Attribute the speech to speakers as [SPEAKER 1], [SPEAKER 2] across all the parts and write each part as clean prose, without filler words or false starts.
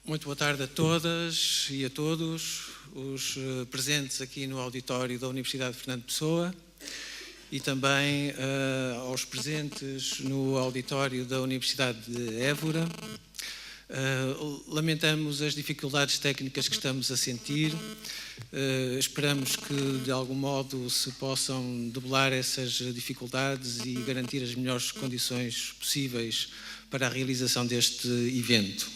[SPEAKER 1] Muito boa tarde a todas e a todos os presentes aqui no auditório da Universidade Fernando Pessoa e também aos presentes no auditório da Universidade de Évora. Lamentamos as dificuldades técnicas que estamos a sentir. Esperamos que, de algum modo, se possam debelar essas dificuldades e garantir as melhores condições possíveis para a realização deste evento.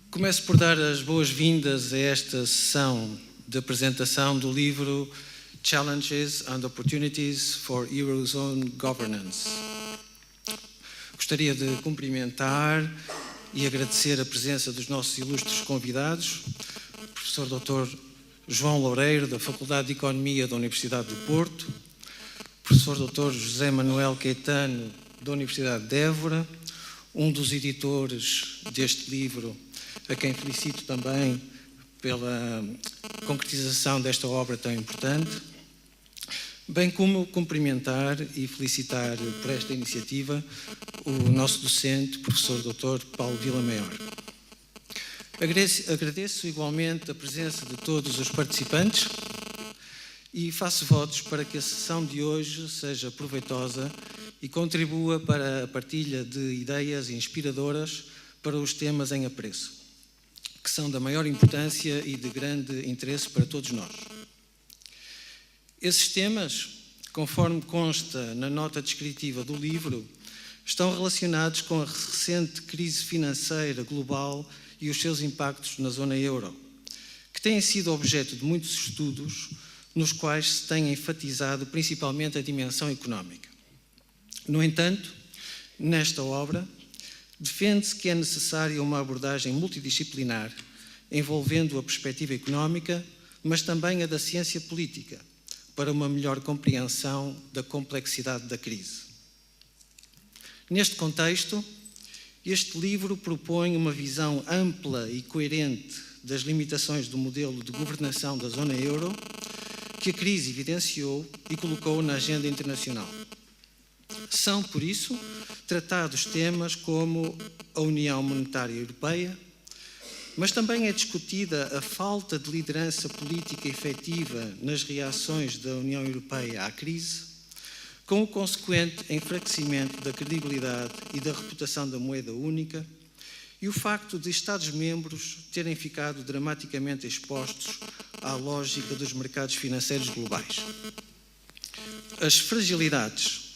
[SPEAKER 1] Começo por dar as boas-vindas a esta sessão de apresentação do livro Challenges and Opportunities for Eurozone Governance. Gostaria de cumprimentar e agradecer a presença dos nossos ilustres convidados, o professor Dr. João Loureiro, da Faculdade de Economia da Universidade do Porto, o professor Dr. José Manuel Caetano, da Universidade de Évora, um dos editores deste livro, a quem felicito também pela concretização desta obra tão importante, bem como cumprimentar e felicitar por esta iniciativa o nosso docente, professor Dr. Paulo Vilamaior. Agradeço igualmente a presença de todos os participantes e faço votos para que a sessão de hoje seja proveitosa e contribua para a partilha de ideias inspiradoras para os temas em apreço, que são da maior importância e de grande interesse para todos nós. Esses temas, conforme consta na nota descritiva do livro, estão relacionados com a recente crise financeira global e os seus impactos na zona euro, que têm sido objeto de muitos estudos, nos quais se tem enfatizado principalmente a dimensão económica. No entanto, nesta obra, defende-se que é necessária uma abordagem multidisciplinar, envolvendo a perspectiva económica, mas também a da ciência política, para uma melhor compreensão da complexidade da crise. Neste contexto, este livro propõe uma visão ampla e coerente das limitações do modelo de governação da zona euro, que a crise evidenciou e colocou na agenda internacional. São, por isso, tratados temas como a União Monetária Europeia, mas também é discutida a falta de liderança política efetiva nas reações da União Europeia à crise, com o consequente enfraquecimento da credibilidade e da reputação da moeda única e o facto de Estados-membros terem ficado dramaticamente expostos à lógica dos mercados financeiros globais. As fragilidades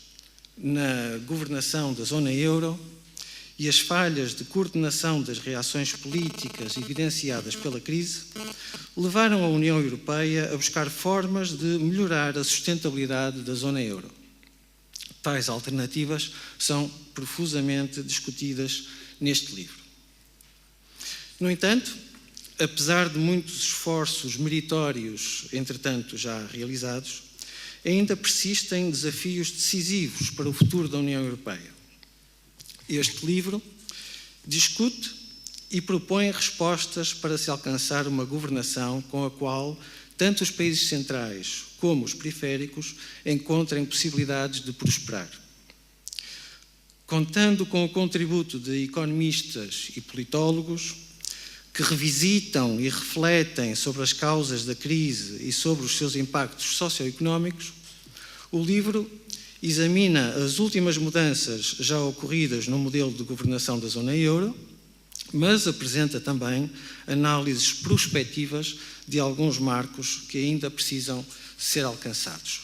[SPEAKER 1] na governação da zona euro e as falhas de coordenação das reações políticas evidenciadas pela crise levaram a União Europeia a buscar formas de melhorar a sustentabilidade da zona euro. Tais alternativas são profusamente discutidas neste livro. No entanto, apesar de muitos esforços meritórios, entretanto já realizados, ainda persistem desafios decisivos para o futuro da União Europeia. Este livro discute e propõe respostas para se alcançar uma governação com a qual tanto os países centrais como os periféricos encontrem possibilidades de prosperar. Contando com o contributo de economistas e politólogos que revisitam e refletem sobre as causas da crise e sobre os seus impactos socioeconómicos, o livro examina as últimas mudanças já ocorridas no modelo de governação da zona euro, mas apresenta também análises prospectivas de alguns marcos que ainda precisam ser alcançados.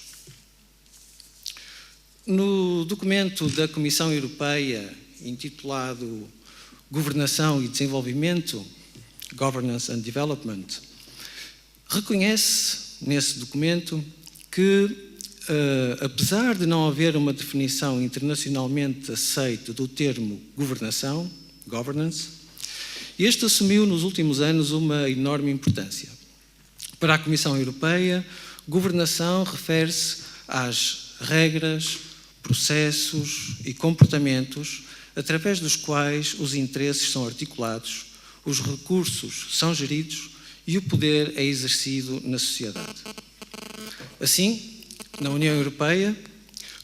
[SPEAKER 1] No documento da Comissão Europeia, intitulado Governação e Desenvolvimento, Governance and Development, reconhece nesse documento que, apesar de não haver uma definição internacionalmente aceita do termo governação, governance, este assumiu nos últimos anos uma enorme importância. Para a Comissão Europeia, governação refere-se às regras, processos e comportamentos através dos quais os interesses são articulados, os recursos são geridos e o poder é exercido na sociedade. Assim, na União Europeia,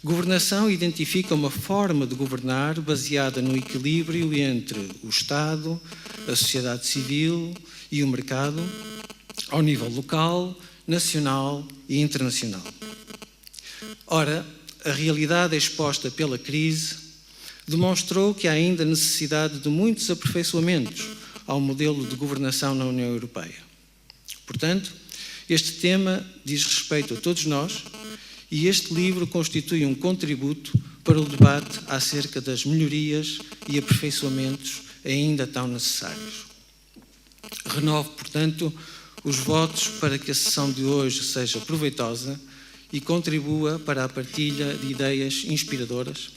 [SPEAKER 1] Governação identifica uma forma de governar baseada no equilíbrio entre o Estado, a sociedade civil e o mercado, ao nível local, nacional e internacional. Ora, a realidade exposta pela crise demonstrou que há ainda necessidade de muitos aperfeiçoamentos ao modelo de governação na União Europeia. Portanto, este tema diz respeito a todos nós e este livro constitui um contributo para o debate acerca das melhorias e aperfeiçoamentos ainda tão necessários. Renovo, portanto, os votos para que a sessão de hoje seja proveitosa e contribua para a partilha de ideias inspiradoras,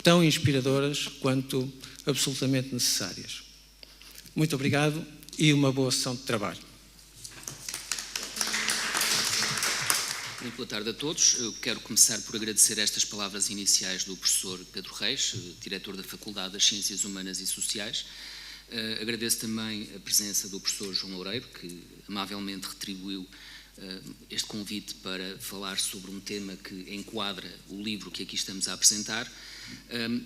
[SPEAKER 1] tão inspiradoras quanto absolutamente necessárias. Muito obrigado e uma boa sessão de trabalho.
[SPEAKER 2] Muito boa tarde a todos. Eu quero começar por agradecer estas palavras iniciais do professor Pedro Reis, diretor da Faculdade das Ciências Humanas e Sociais. Agradeço também a presença do professor João Loureiro, que amavelmente retribuiu este convite para falar sobre um tema que enquadra o livro que aqui estamos a apresentar,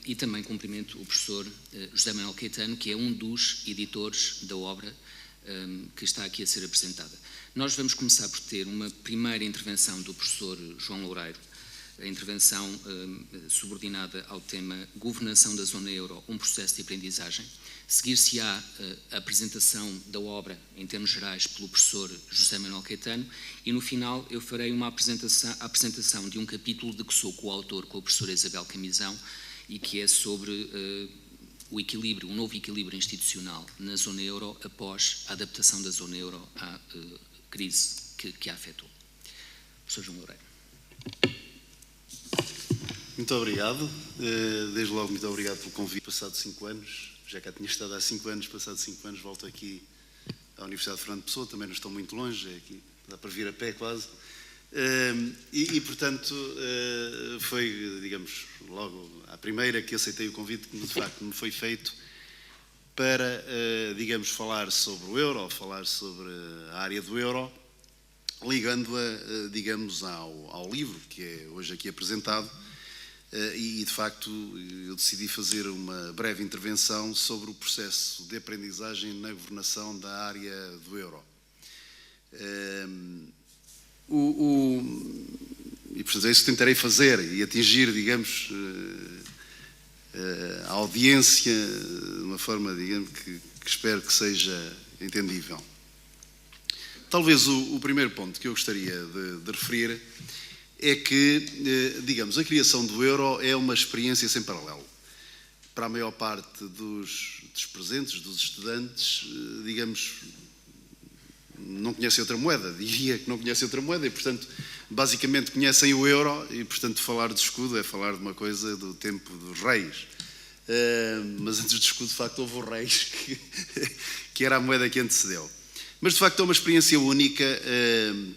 [SPEAKER 2] e também cumprimento o professor José Manuel Caetano, que é um dos editores da obra que está aqui a ser apresentada. Nós vamos começar por ter uma primeira intervenção do professor João Loureiro, a intervenção subordinada ao tema Governação da Zona Euro, um processo de aprendizagem. Seguir-se-á a apresentação da obra, em termos gerais, pelo professor José Manuel Caetano, e no final eu farei a apresentação de um capítulo de que sou coautor com a professora Isabel Camisão e que é sobre o equilíbrio, um novo equilíbrio institucional na zona euro após a adaptação da zona euro à crise que a afetou. Professor João Loureiro.
[SPEAKER 3] Muito obrigado. Desde logo, muito obrigado pelo convite. Passados 5 anos, já cá tinha estado há 5 anos, passados 5 anos volto aqui à Universidade de Fernando Pessoa, também não estou muito longe, é aqui, dá para vir a pé quase. Portanto, foi, digamos, logo à primeira que aceitei o convite, que de facto me foi feito para, digamos, falar sobre o euro, falar sobre a área do euro, ligando-a, digamos, ao livro que é hoje aqui apresentado, e de facto eu decidi fazer uma breve intervenção sobre o processo de aprendizagem na governação da área do euro. E portanto é isso que tentarei fazer e atingir, digamos, a audiência de uma forma, digamos, que espero que seja entendível. Talvez o primeiro ponto que eu gostaria de referir é que, digamos, a criação do euro é uma experiência sem paralelo. Para a maior parte dos presentes, dos estudantes, digamos, não conhecem outra moeda, diria que não conhecem outra moeda e, portanto, basicamente conhecem o euro e, portanto, falar de escudo é falar de uma coisa do tempo dos reis. Mas antes do escudo, de facto, houve os reis, que era a moeda que antecedeu. Mas, de facto, é uma experiência única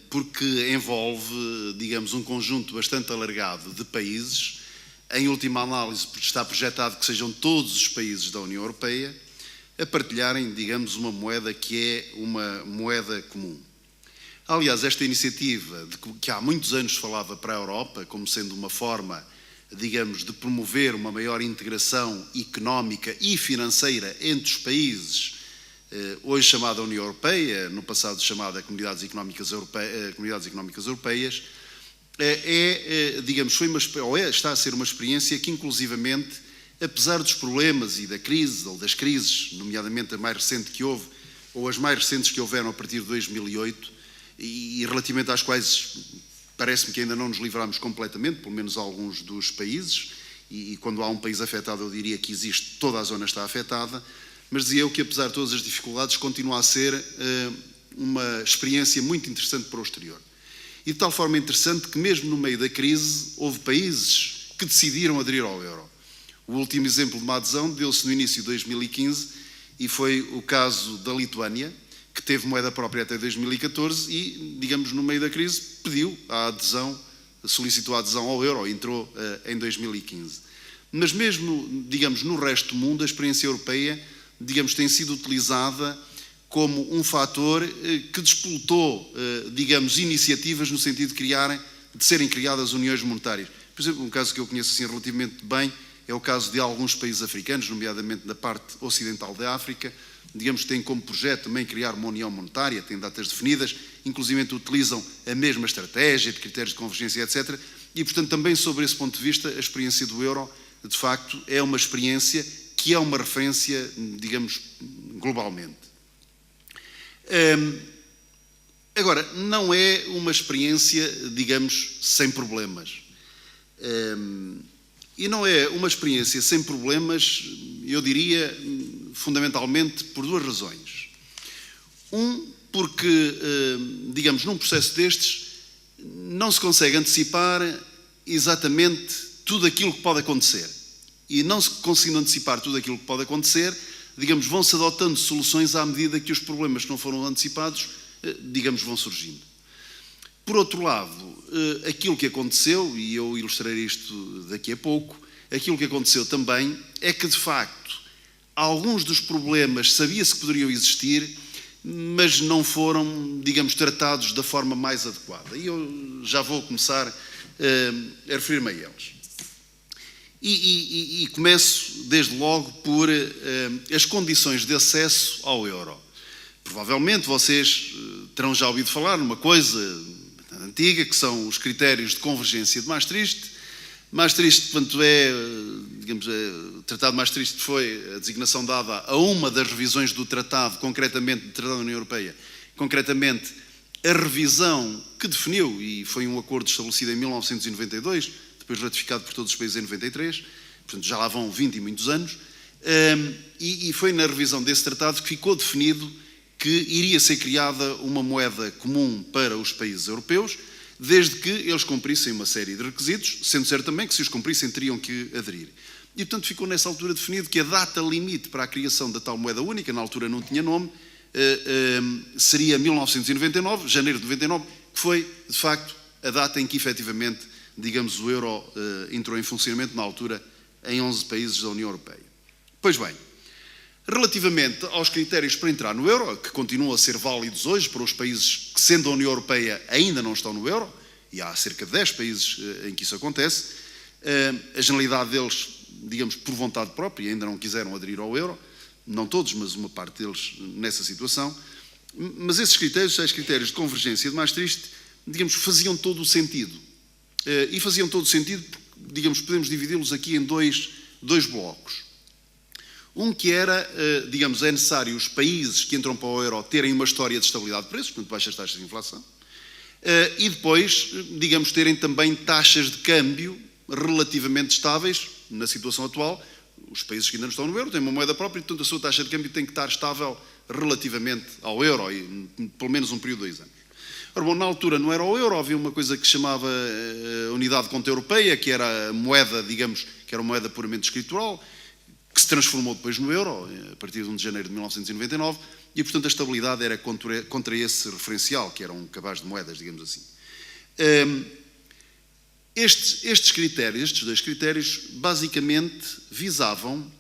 [SPEAKER 3] porque envolve, digamos, um conjunto bastante alargado de países. Em última análise, está projetado que sejam todos os países da União Europeia a partilharem, digamos, uma moeda que é uma moeda comum. Aliás, esta iniciativa, de que há muitos anos falava para a Europa, como sendo uma forma, digamos, de promover uma maior integração económica e financeira entre os países, hoje chamada União Europeia, no passado chamada Comunidades Económicas Europeias, digamos, está a ser uma experiência que, inclusivamente, apesar dos problemas e da crise, ou das crises, nomeadamente a mais recente que houve, ou as mais recentes que houveram a partir de 2008, e relativamente às quais parece-me que ainda não nos livramos completamente, pelo menos alguns dos países, e quando há um país afetado eu diria que existe, toda a zona está afetada, mas dizia eu que apesar de todas as dificuldades continua a ser uma experiência muito interessante para o exterior. E de tal forma interessante que mesmo no meio da crise houve países que decidiram aderir ao euro. O último exemplo de uma adesão deu-se no início de 2015 e foi o caso da Lituânia, que teve moeda própria até 2014 e, digamos, no meio da crise pediu a adesão, solicitou a adesão ao euro, entrou em 2015. Mas mesmo, digamos, no resto do mundo, a experiência europeia, digamos, tem sido utilizada como um fator que despoltou, digamos, iniciativas no sentido de serem criadas uniões monetárias. Por exemplo, um caso que eu conheço assim relativamente bem é o caso de alguns países africanos, nomeadamente na parte ocidental da África, digamos que têm como projeto também criar uma união monetária, têm datas definidas, inclusive utilizam a mesma estratégia de critérios de convergência, etc. E, portanto, também sobre esse ponto de vista, a experiência do euro, de facto, é uma experiência que é uma referência, digamos, globalmente. Agora, não é uma experiência, digamos, sem problemas. E não é uma experiência sem problemas, eu diria, fundamentalmente por duas razões. Porque, digamos, num processo destes, não se consegue antecipar exatamente tudo aquilo que pode acontecer. E não se conseguindo antecipar tudo aquilo que pode acontecer, digamos, vão-se adotando soluções à medida que os problemas que não foram antecipados, digamos, vão surgindo. Por outro lado, aquilo que aconteceu, e eu ilustrarei isto daqui a pouco, aquilo que aconteceu também é que, de facto, alguns dos problemas sabia-se que poderiam existir, mas não foram, digamos, tratados da forma mais adequada. E eu já vou começar a referir-me a eles. E começo, desde logo, por as condições de acesso ao euro. Provavelmente vocês terão já ouvido falar numa coisa antiga, que são os critérios de convergência de Maastricht. Maastricht, portanto, digamos, o Tratado de Maastricht foi a designação dada a uma das revisões do Tratado, concretamente do Tratado da União Europeia, concretamente a revisão que definiu, e foi um acordo estabelecido em 1992, depois ratificado por todos os países em 93, portanto já lá vão 20 e muitos anos, e foi na revisão desse tratado que ficou definido que iria ser criada uma moeda comum para os países europeus, desde que eles cumprissem uma série de requisitos, sendo certo também que se os cumprissem teriam que aderir. E portanto ficou nessa altura definido que a data limite para a criação da tal moeda única, na altura não tinha nome, seria 1999, janeiro de 99, que foi de facto a data em que efetivamente, digamos, o euro entrou em funcionamento, na altura em 11 países da União Europeia. Pois bem, relativamente aos critérios para entrar no euro, que continuam a ser válidos hoje para os países que, sendo a União Europeia, ainda não estão no euro, e há cerca de 10 países em que isso acontece, a generalidade deles, digamos, por vontade própria, ainda não quiseram aderir ao euro, não todos, mas uma parte deles nessa situação, mas esses critérios, os critérios de convergência de Maastricht, digamos, faziam todo o sentido. E faziam todo o sentido, digamos, podemos dividi-los aqui em dois blocos. Um que era, digamos, é necessário os países que entram para o euro terem uma história de estabilidade de preços, portanto, baixas taxas de inflação, e depois, digamos, terem também taxas de câmbio relativamente estáveis na situação atual. Os países que ainda não estão no euro têm uma moeda própria e, portanto, a sua taxa de câmbio tem que estar estável relativamente ao euro, e pelo menos um período de 2 anos. Ora, bom, na altura não era o euro, havia uma coisa que se chamava Unidade de Conta Europeia, que era a moeda, digamos, que era uma moeda puramente escritural, que se transformou depois no euro, a partir de 1 de janeiro de 1999, e, portanto, a estabilidade era contra esse referencial, que era um cabaz de moedas, digamos assim. Estes dois critérios, basicamente visavam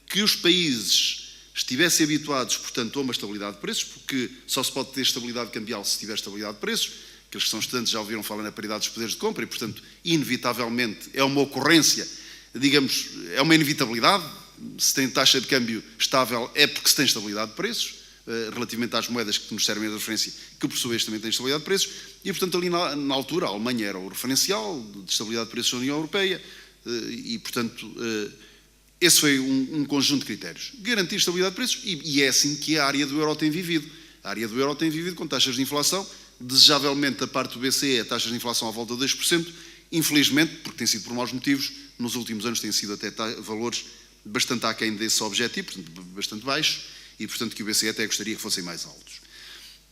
[SPEAKER 3] que os países estivessem habituados, portanto, a uma estabilidade de preços, porque só se pode ter estabilidade cambial se tiver estabilidade de preços. Aqueles que são estudantes já ouviram falar na paridade dos poderes de compra e, portanto, inevitavelmente é uma ocorrência, digamos, é uma inevitabilidade. Se tem taxa de câmbio estável é porque se tem estabilidade de preços, relativamente às moedas que nos servem de referência, que por sua vez também têm estabilidade de preços, e, portanto, ali na altura a Alemanha era o referencial de estabilidade de preços da União Europeia, e, portanto, esse foi um conjunto de critérios. Garantir estabilidade de preços, e é assim que a área do euro tem vivido. A área do euro tem vivido com taxas de inflação, desejavelmente da parte do BCE, taxas de inflação à volta de 2%, infelizmente, porque tem sido por maus motivos, nos últimos anos têm sido até valores bastante aquém desse objetivo, portanto, bastante baixos, e, portanto, que o BCE até gostaria que fossem mais altos.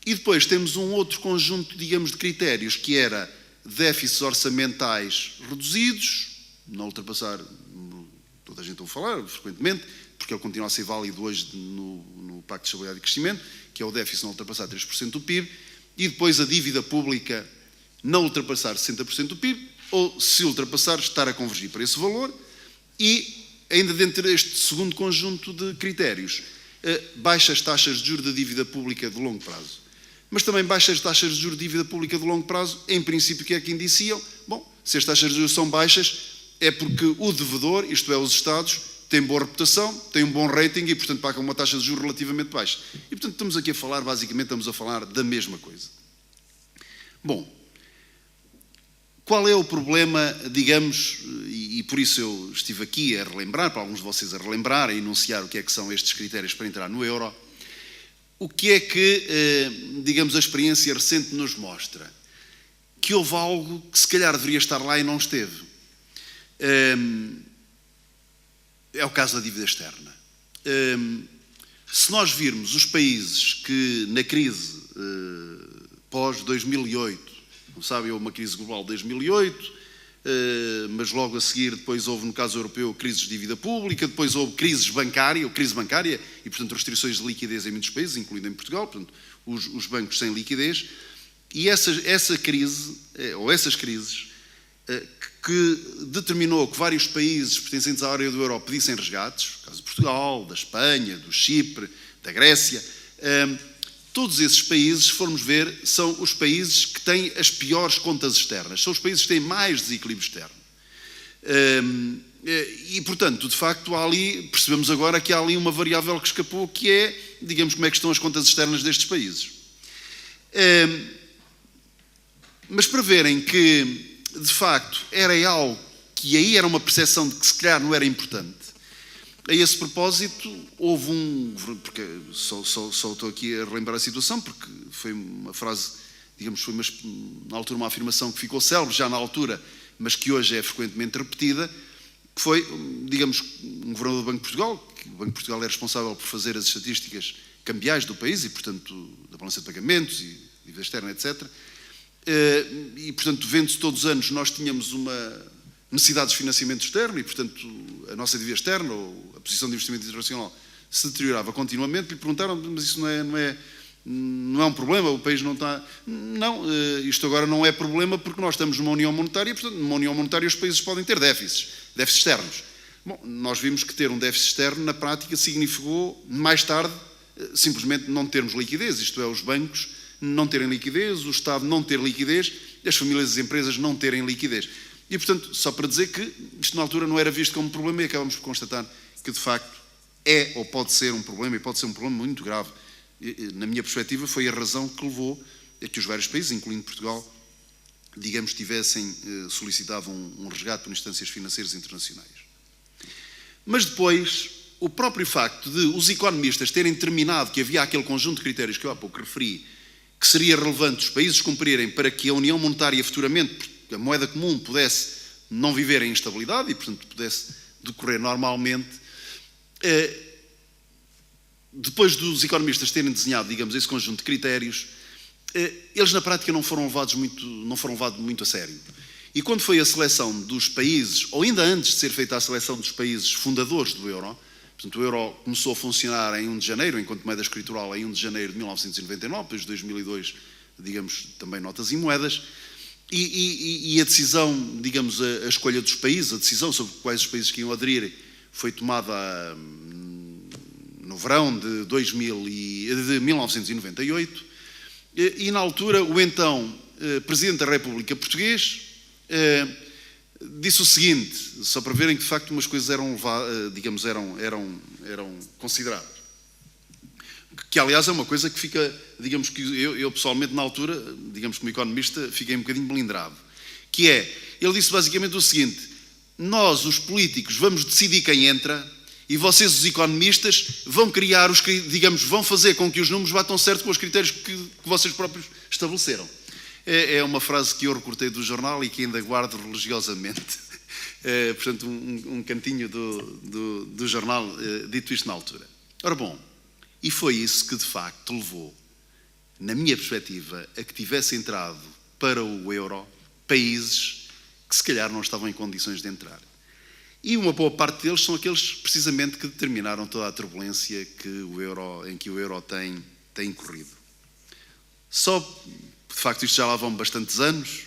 [SPEAKER 3] E depois temos um outro conjunto, digamos, de critérios, que era déficits orçamentais reduzidos, não ultrapassar, toda a gente ouve falar frequentemente, porque ele continua a ser válido hoje no Pacto de Estabilidade e Crescimento, que é o déficit não ultrapassar 3% do PIB, e depois a dívida pública não ultrapassar 60% do PIB, ou, se ultrapassar, estar a convergir para esse valor, e, ainda dentro deste segundo conjunto de critérios, baixas taxas de juros da dívida pública de longo prazo. Mas também baixas taxas de juros de dívida pública de longo prazo, em princípio, que é que indiciam? Bom, se as taxas de juros são baixas, é porque o devedor, isto é, os Estados, tem boa reputação, tem um bom rating e, portanto, pagam uma taxa de juros relativamente baixa. E, portanto, estamos aqui a falar, basicamente, estamos a falar da mesma coisa. Bom, qual é o problema, digamos, e por isso eu estive aqui a relembrar, para alguns de vocês a relembrar, a enunciar o que é que são estes critérios para entrar no euro. O que é que, digamos, a experiência recente nos mostra? Que houve algo que se calhar deveria estar lá e não esteve. É o caso da dívida externa. Se nós virmos os países que na crise pós-2008, como sabem, houve uma crise global de 2008, mas logo a seguir depois houve, no caso europeu, crises de dívida pública, depois houve crise bancária e, portanto, restrições de liquidez em muitos países, incluindo em Portugal, portanto, os bancos sem liquidez, e essa crise, ou essas crises, que determinou que vários países pertencentes à área do euro pedissem resgates, no caso de Portugal, da Espanha, do Chipre, da Grécia, todos esses países, se formos ver, são os países que têm as piores contas externas, são os países que têm mais desequilíbrio externo. E, portanto, de facto, percebemos agora que há ali uma variável que escapou, que é, digamos, como é que estão as contas externas destes países. Mas para verem que, de facto, era algo que aí era uma percepção de que se calhar não era importante, a esse propósito houve porque só estou aqui a relembrar a situação, porque foi uma frase, digamos, foi na altura uma afirmação que ficou célebre já na altura, mas que hoje é frequentemente repetida, que foi, digamos, um governador do Banco de Portugal, que o Banco de Portugal é responsável por fazer as estatísticas cambiais do país e, portanto, da balança de pagamentos e dívida externa, etc., e, portanto, vendo-se todos os anos, nós tínhamos uma necessidade de financiamento externo e, portanto, a nossa dívida externa ou a posição de investimento internacional se deteriorava continuamente. Lhe perguntaram, mas isso não é um problema, o país não está... Não, isto agora não é problema porque nós estamos numa união monetária e, portanto, numa união monetária os países podem ter déficits externos. Bom, nós vimos que ter um déficit externo, na prática, significou, mais tarde, simplesmente não termos liquidez, isto é, os bancos não terem liquidez, o Estado não ter liquidez, as famílias e as empresas não terem liquidez. E, portanto, só para dizer que isto na altura não era visto como um problema e acabamos por constatar que, de facto, é ou pode ser um problema e pode ser um problema muito grave. Na minha perspectiva, foi a razão que levou a que os vários países, incluindo Portugal, digamos, tivessem solicitado um resgate por instâncias financeiras internacionais. Mas depois, o próprio facto de os economistas terem determinado que havia aquele conjunto de critérios que eu há pouco referi, que seria relevante os países cumprirem para que a União Monetária futuramente, a moeda comum, pudesse não viver em instabilidade e, portanto, pudesse decorrer normalmente. Depois dos economistas terem desenhado, digamos, esse conjunto de critérios, eles na prática não foram levados muito a sério. E quando foi a seleção dos países, ou ainda antes de ser feita a seleção dos países fundadores do euro, portanto, o euro começou a funcionar em 1 de janeiro, enquanto moeda escritural em 1 de janeiro de 1999, depois de 2002, digamos, também notas e moedas, e a decisão, digamos, a escolha dos países, a decisão sobre quais os países que iam aderir, foi tomada no verão de 1998, e na altura o então Presidente da República português disse o seguinte, só para verem que de facto umas coisas eram consideradas. Que aliás é uma coisa que fica, digamos que eu pessoalmente na altura, digamos como economista, fiquei um bocadinho melindrado. Que é, ele disse basicamente o seguinte, nós os políticos vamos decidir quem entra e vocês os economistas vão criar, vão fazer com que os números batam certo com os critérios que vocês próprios estabeleceram. É uma frase que eu recortei do jornal e que ainda guardo religiosamente. Portanto, um cantinho do jornal dito isto na altura. Ora bom, e foi isso que de facto levou, na minha perspectiva, a que tivesse entrado para o euro países que se calhar não estavam em condições de entrar. E uma boa parte deles são aqueles precisamente que determinaram toda a turbulência em que o euro tem corrido. Só, de facto, isto já lá vão bastantes anos,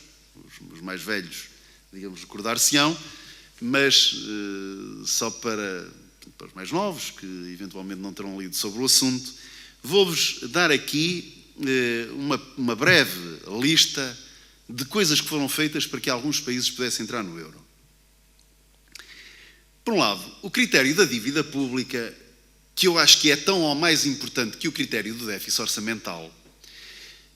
[SPEAKER 3] os mais velhos, digamos, recordar-se-ão, mas só para os mais novos, que eventualmente não terão lido sobre o assunto, vou-vos dar aqui uma breve lista de coisas que foram feitas para que alguns países pudessem entrar no euro. Por um lado, o critério da dívida pública, que eu acho que é tão ou mais importante que o critério do déficit orçamental,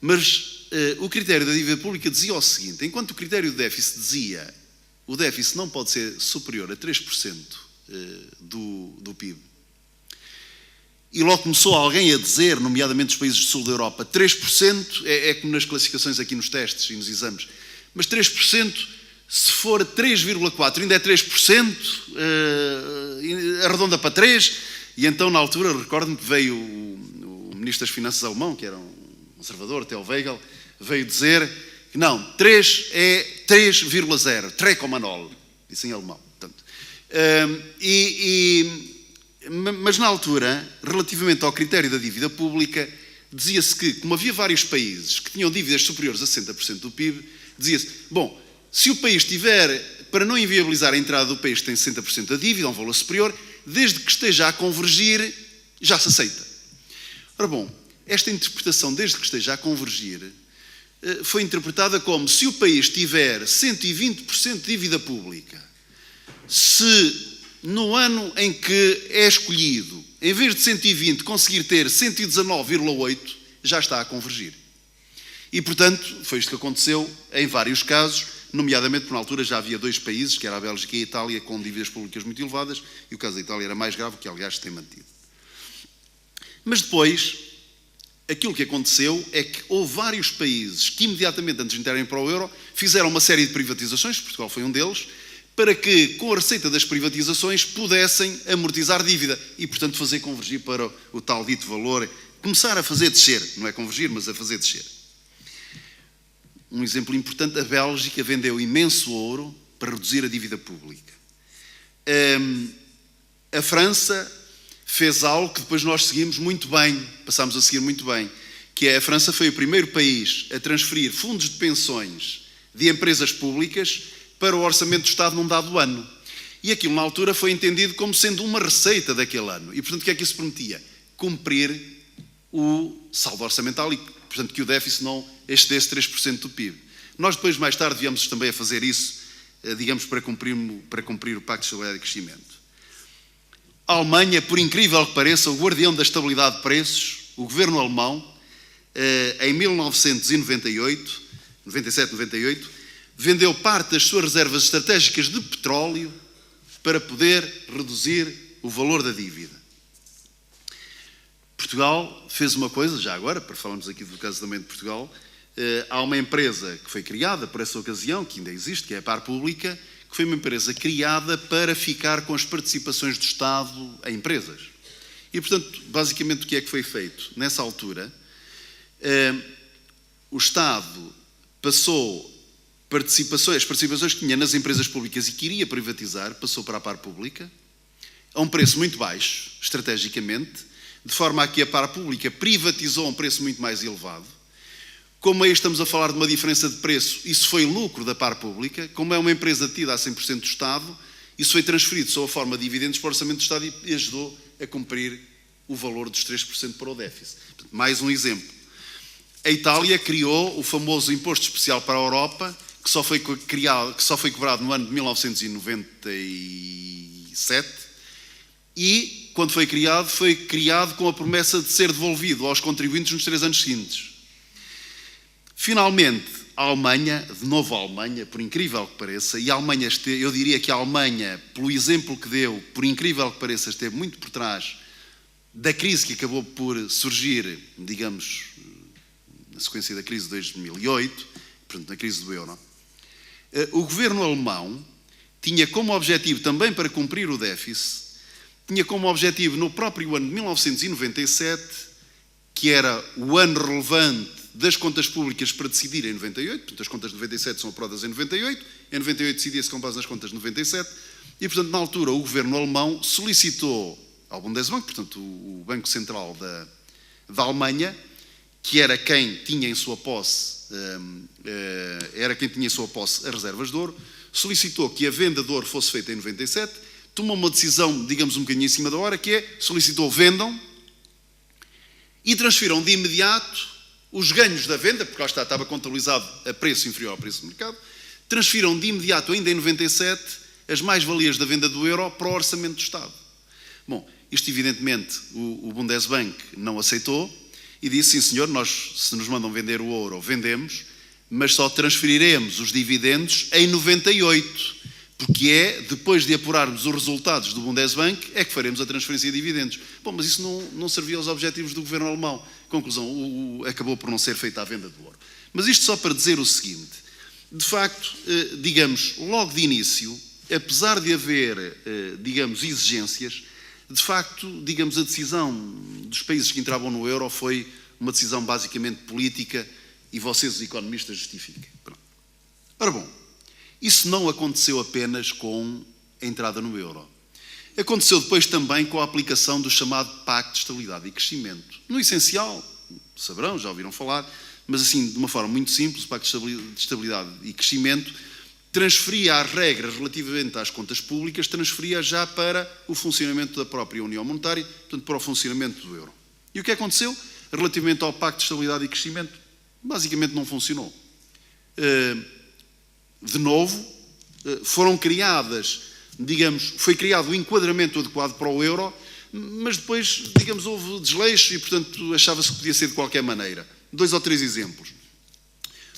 [SPEAKER 3] mas o critério da dívida pública dizia o seguinte: enquanto o critério do déficit dizia o déficit não pode ser superior a 3% do PIB, e logo começou alguém a dizer, nomeadamente os países do sul da Europa, 3% é como nas classificações aqui nos testes e nos exames, mas 3%, se for 3,4% ainda é 3%, arredonda para 3%, e então na altura recordo-me que veio o Ministro das Finanças alemão, que era um conservador, Theo Weigel, veio dizer que não, 3 é 3,0, 3,0, disse em alemão. Portanto, mas na altura, relativamente ao critério da dívida pública, dizia-se que, como havia vários países que tinham dívidas superiores a 60% do PIB, dizia-se, bom, se o país tiver, para não inviabilizar a entrada do país que tem 60% da dívida, um valor superior, desde que esteja a convergir, já se aceita. Ora bom, esta interpretação, desde que esteja a convergir, foi interpretada como se o país tiver 120% de dívida pública, se no ano em que é escolhido, em vez de 120, conseguir ter 119,8, já está a convergir. E, portanto, foi isto que aconteceu em vários casos, nomeadamente porque na altura já havia 2 países, que era a Bélgica e a Itália, com dívidas públicas muito elevadas, e o caso da Itália era mais grave, que aliás se tem mantido. Mas depois, aquilo que aconteceu é que houve vários países que imediatamente antes de entrarem para o euro fizeram uma série de privatizações, Portugal foi um deles, para que com a receita das privatizações pudessem amortizar dívida e, portanto, fazer convergir para o tal dito valor, começar a fazer descer, não é convergir, mas a fazer descer. Um exemplo importante, a Bélgica vendeu imenso ouro para reduzir a dívida pública. A França fez algo que depois nós seguimos muito bem, passámos a seguir muito bem, que é a França foi o primeiro país a transferir fundos de pensões de empresas públicas para o orçamento do Estado num dado ano. E aquilo na altura foi entendido como sendo uma receita daquele ano. E portanto o que é que isso permitia? Cumprir o saldo orçamental e portanto que o déficit não excedesse 3% do PIB. Nós depois mais tarde viemos também a fazer isso, digamos, para cumprir o Pacto de Estabilidade e Crescimento. A Alemanha, por incrível que pareça, o guardião da estabilidade de preços, o governo alemão, em 1998, 97, 98, vendeu parte das suas reservas estratégicas de petróleo para poder reduzir o valor da dívida. Portugal fez uma coisa, já agora, para falarmos aqui do caso também de Portugal, há uma empresa que foi criada por essa ocasião, que ainda existe, que é a Par Pública, que foi uma empresa criada para ficar com as participações do Estado em empresas. E, portanto, basicamente o que é que foi feito? Nessa altura, o Estado passou as participações que tinha nas empresas públicas e que iria privatizar, passou para a Par Pública, a um preço muito baixo, estrategicamente, de forma a que a Par Pública privatizou a um preço muito mais elevado. Como aí estamos a falar de uma diferença de preço, isso foi lucro da Par Pública. Como é uma empresa tida a 100% do Estado, isso foi transferido sob a forma de dividendos para o orçamento do Estado e ajudou a cumprir o valor dos 3% para o déficit. Mais um exemplo. A Itália criou o famoso imposto especial para a Europa, que só foi cobrado no ano de 1997 e, quando foi criado com a promessa de ser devolvido aos contribuintes nos 3 anos seguintes. Finalmente, a Alemanha, de novo a Alemanha, por incrível que pareça, e a Alemanha, eu diria que a Alemanha, pelo exemplo que deu, por incrível que pareça, esteve muito por trás da crise que acabou por surgir, digamos, na sequência da crise de 2008, portanto, na crise do euro. O governo alemão tinha como objetivo, também para cumprir o déficit, tinha como objetivo no próprio ano de 1997, que era o ano relevante das contas públicas para decidir em 98, portanto as contas de 97 são aprovadas em 98 decidia-se com base nas contas de 97, e portanto na altura o governo alemão solicitou ao Bundesbank, portanto o Banco Central da Alemanha, que era quem tinha em sua posse as reservas de ouro, solicitou que a venda de ouro fosse feita em 97, tomou uma decisão, digamos, um bocadinho em cima da hora, que é, solicitou vendam e transfiram de imediato os ganhos da venda, porque lá está, estava contabilizado a preço inferior ao preço do mercado, transfiram de imediato, ainda em 97, as mais-valias da venda do euro para o orçamento do Estado. Bom, isto evidentemente o Bundesbank não aceitou e disse, sim senhor, nós se nos mandam vender o euro, vendemos, mas só transferiremos os dividendos em 98, porque é, depois de apurarmos os resultados do Bundesbank, é que faremos a transferência de dividendos. Bom, mas isso não servia aos objetivos do governo alemão. Conclusão, acabou por não ser feita a venda do ouro. Mas isto só para dizer o seguinte, de facto, digamos, logo de início, apesar de haver, digamos, exigências, de facto, digamos, a decisão dos países que entravam no euro foi uma decisão basicamente política e vocês, os economistas, justifiquem. Pronto. Ora bom, isso não aconteceu apenas com a entrada no euro. Aconteceu depois também com a aplicação do chamado Pacto de Estabilidade e Crescimento. No essencial, saberão, já ouviram falar, mas assim, de uma forma muito simples, o Pacto de Estabilidade e Crescimento transferia as regras relativamente às contas públicas, transferia já para o funcionamento da própria União Monetária, portanto, para o funcionamento do euro. E o que aconteceu? Relativamente ao Pacto de Estabilidade e Crescimento, basicamente não funcionou. De novo, foram criadas, digamos, foi criado o enquadramento adequado para o euro, mas depois, digamos, houve desleixo e, portanto, achava-se que podia ser de qualquer maneira. 2 ou 3 exemplos.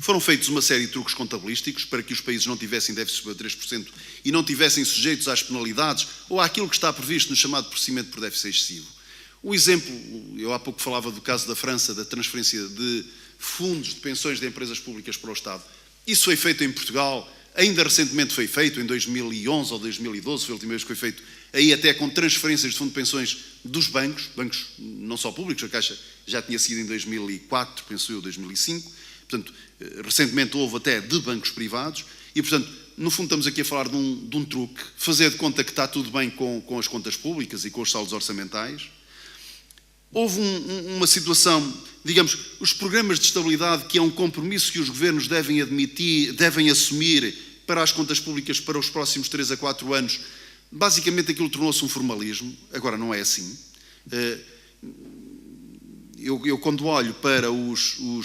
[SPEAKER 3] Foram feitos uma série de truques contabilísticos para que os países não tivessem déficit superior a 3% e não tivessem sujeitos às penalidades ou àquilo que está previsto no chamado procedimento por déficit excessivo. O exemplo, eu há pouco falava do caso da França, da transferência de fundos de pensões de empresas públicas para o Estado. Isso foi feito em Portugal, ainda recentemente foi feito, em 2011 ou 2012, foi a última vez que foi feito, aí até com transferências de fundo de pensões dos bancos não só públicos, a Caixa já tinha sido em 2004, penso eu, 2005, portanto, recentemente houve até de bancos privados, e portanto, no fundo estamos aqui a falar de um truque, fazer de conta que está tudo bem com as contas públicas e com os saldos orçamentais. Houve uma situação, digamos, os programas de estabilidade, que é um compromisso que os governos devem assumir para as contas públicas para os próximos 3 a 4 anos, basicamente aquilo tornou-se um formalismo, agora não é assim. Eu quando olho para os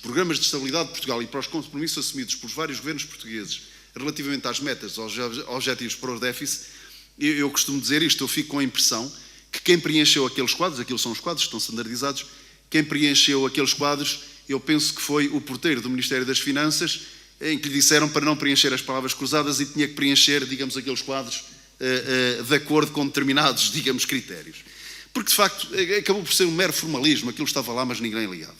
[SPEAKER 3] programas de estabilidade de Portugal e para os compromissos assumidos por vários governos portugueses relativamente às metas, aos objetivos para o déficit, eu costumo dizer isto, eu fico com a impressão que quem preencheu aqueles quadros, aqueles são os quadros que estão standardizados, quem preencheu aqueles quadros, eu penso que foi o porteiro do Ministério das Finanças, em que lhe disseram para não preencher as palavras cruzadas e tinha que preencher, digamos, aqueles quadros de acordo com determinados, digamos, critérios. Porque, de facto, acabou por ser um mero formalismo, aquilo estava lá, mas ninguém ligava.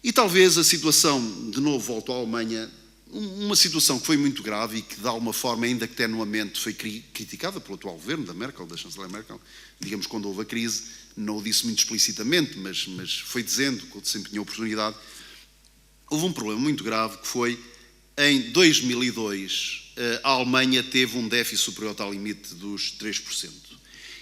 [SPEAKER 3] E talvez a situação, de novo, volto à Alemanha, uma situação que foi muito grave e que, de alguma forma, ainda que tenuamente, foi criticada pelo atual governo da Merkel, da chanceler Merkel, digamos, quando houve a crise, não o disse muito explicitamente, mas foi dizendo que sempre tinha oportunidade. Houve um problema muito grave que foi, em 2002, a Alemanha teve um déficit superior ao tal limite dos 3%.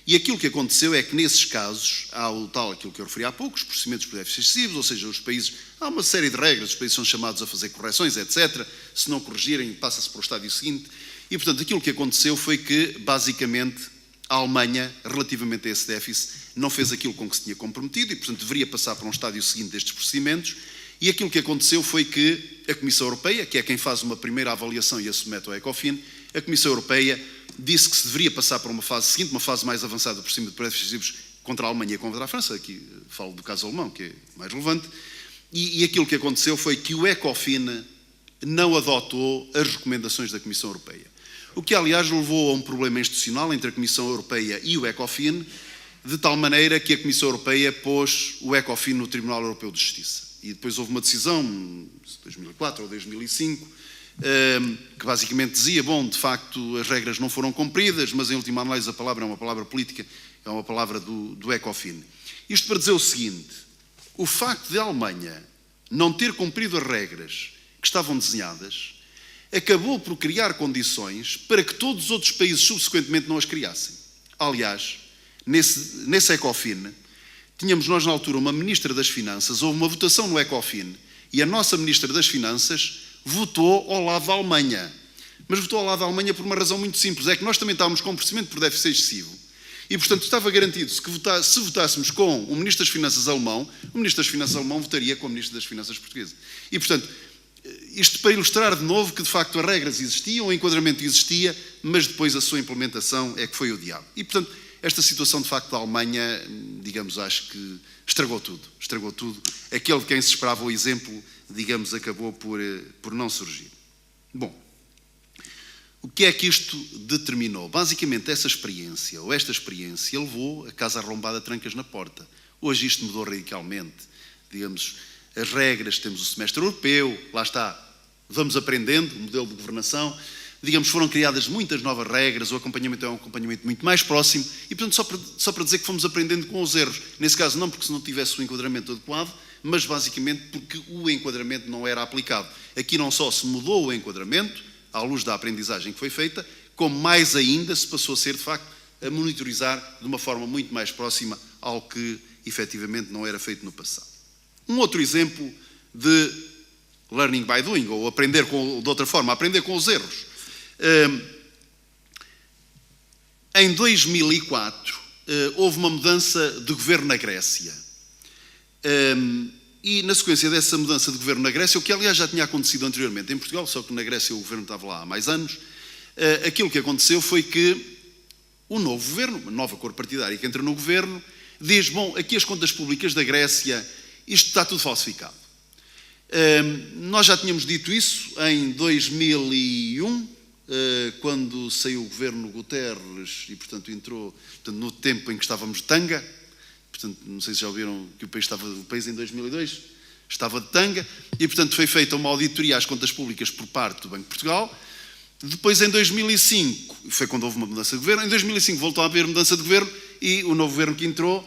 [SPEAKER 3] E aquilo que aconteceu é que, nesses casos, há o tal, aquilo que eu referi há pouco, os procedimentos por déficit excessivos, ou seja, os países, há uma série de regras, os países são chamados a fazer correções, etc. Se não corrigirem, passa-se para o estádio seguinte. E, portanto, aquilo que aconteceu foi que, basicamente, a Alemanha, relativamente a esse déficit, não fez aquilo com que se tinha comprometido e, portanto, deveria passar para um estádio seguinte destes procedimentos. E aquilo que aconteceu foi que a Comissão Europeia, que é quem faz uma primeira avaliação e a submete ao ECOFIN, a Comissão Europeia disse que se deveria passar para uma fase seguinte, uma fase mais avançada por cima de déficits excessivos contra a Alemanha e contra a França, aqui falo do caso alemão, que é mais relevante, e aquilo que aconteceu foi que o ECOFIN não adotou as recomendações da Comissão Europeia. O que, aliás, levou a um problema institucional entre a Comissão Europeia e o ECOFIN, de tal maneira que a Comissão Europeia pôs o ECOFIN no Tribunal Europeu de Justiça. E depois houve uma decisão, 2004 ou 2005, que basicamente dizia, bom, de facto as regras não foram cumpridas, mas em última análise a palavra é uma palavra política, é uma palavra do ECOFIN. Isto para dizer o seguinte, o facto de a Alemanha não ter cumprido as regras que estavam desenhadas, acabou por criar condições para que todos os outros países subsequentemente não as criassem. Aliás, nesse ECOFIN, tínhamos nós na altura uma Ministra das Finanças, houve uma votação no ECOFIN, e a nossa Ministra das Finanças votou ao lado da Alemanha. Mas votou ao lado da Alemanha por uma razão muito simples, é que nós também estávamos com um procedimento por déficit excessivo. E, portanto, estava garantido que se votássemos com o Ministro das Finanças alemão, o Ministro das Finanças alemão votaria com o Ministro das Finanças portuguesa. E, portanto, isto para ilustrar de novo que, de facto, as regras existiam, o enquadramento existia, mas depois a sua implementação é que foi o diabo. E, portanto, esta situação, de facto, da Alemanha, digamos, acho que estragou tudo. Estragou tudo. Aquele de quem se esperava o exemplo, digamos, acabou por não surgir. Bom, o que é que isto determinou? Basicamente, esta experiência levou a casa arrombada trancas na porta. Hoje isto mudou radicalmente. Digamos, as regras, temos o semestre europeu, lá está, vamos aprendendo, o modelo de governação. Digamos, foram criadas muitas novas regras, o acompanhamento é um acompanhamento muito mais próximo e, portanto, só para dizer que fomos aprendendo com os erros. Nesse caso, não porque se não tivesse o enquadramento adequado, mas basicamente porque o enquadramento não era aplicado. Aqui não só se mudou o enquadramento, à luz da aprendizagem que foi feita, como mais ainda se passou a ser, de facto, a monitorizar de uma forma muito mais próxima ao que efetivamente não era feito no passado. Um outro exemplo de learning by doing, ou aprender de outra forma, aprender com os erros. Em 2004, houve uma mudança de governo na Grécia. E, na sequência dessa mudança de governo na Grécia, o que aliás já tinha acontecido anteriormente em Portugal, só que na Grécia o governo estava lá há mais anos, aquilo que aconteceu foi que o novo governo, uma nova cor partidária que entra no governo, diz, bom, aqui as contas públicas da Grécia, isto está tudo falsificado. Nós já tínhamos dito isso em 2001, quando saiu o governo Guterres e, portanto, entrou no tempo em que estávamos de tanga. Portanto, não sei se já ouviram que o país em 2002 estava de tanga e, portanto, foi feita uma auditoria às contas públicas por parte do Banco de Portugal. Depois, em 2005, foi quando houve uma mudança de governo, em 2005 voltou a haver mudança de governo e o novo governo que entrou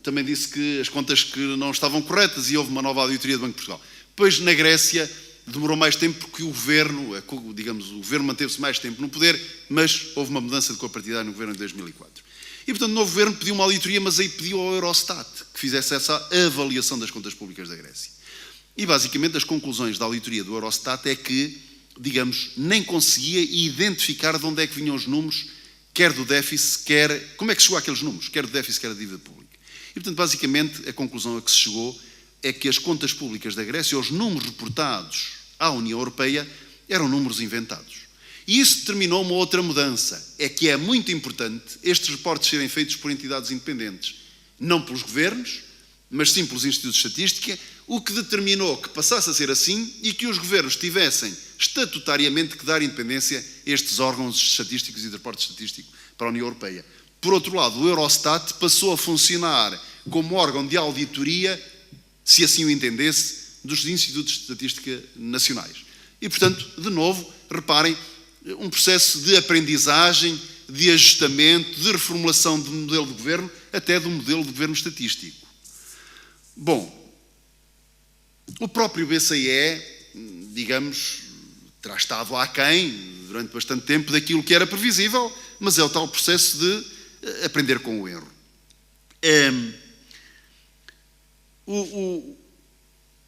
[SPEAKER 3] também disse que as contas que não estavam corretas e houve uma nova auditoria do Banco de Portugal. Depois, na Grécia, demorou mais tempo porque o governo manteve-se mais tempo no poder, mas houve uma mudança de cor partidária no governo em 2004. E, portanto, o novo governo pediu uma auditoria, mas aí pediu ao Eurostat que fizesse essa avaliação das contas públicas da Grécia. E, basicamente, as conclusões da auditoria do Eurostat é que, digamos, nem conseguia identificar de onde é que vinham os números, quer do déficit, como é que chegou àqueles números, quer do déficit, quer da dívida pública. E, portanto, basicamente, a conclusão a que se chegou é que as contas públicas da Grécia, os números reportados à União Europeia, eram números inventados. E isso determinou uma outra mudança, é que é muito importante estes reportes serem feitos por entidades independentes, não pelos governos, mas sim pelos institutos de estatística, o que determinou que passasse a ser assim e que os governos tivessem estatutariamente que dar independência a estes órgãos estatísticos e de reporte estatístico para a União Europeia. Por outro lado, o Eurostat passou a funcionar como órgão de auditoria, se assim o entendesse, dos institutos de estatística nacionais. E, portanto, de novo, reparem, um processo de aprendizagem, de ajustamento, de reformulação do modelo de governo, até do modelo de governo estatístico. Bom, o próprio BCE, digamos, terá estado aquém, durante bastante tempo, daquilo que era previsível, mas é o tal processo de aprender com o erro.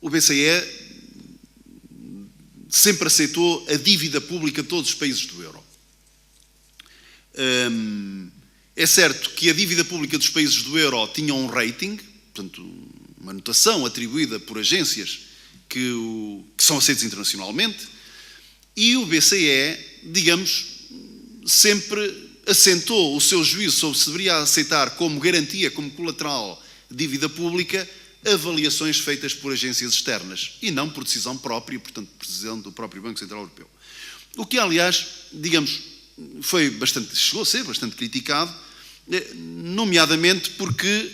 [SPEAKER 3] O BCE sempre aceitou a dívida pública de todos os países do euro. É certo que a dívida pública dos países do euro tinha um rating, portanto, uma notação atribuída por agências que são aceitas internacionalmente, e o BCE, digamos, sempre assentou o seu juízo sobre se deveria aceitar como garantia, como colateral de dívida pública, avaliações feitas por agências externas e não por decisão própria, portanto, por decisão do próprio Banco Central Europeu. O que, aliás, digamos, chegou a ser bastante criticado, nomeadamente porque,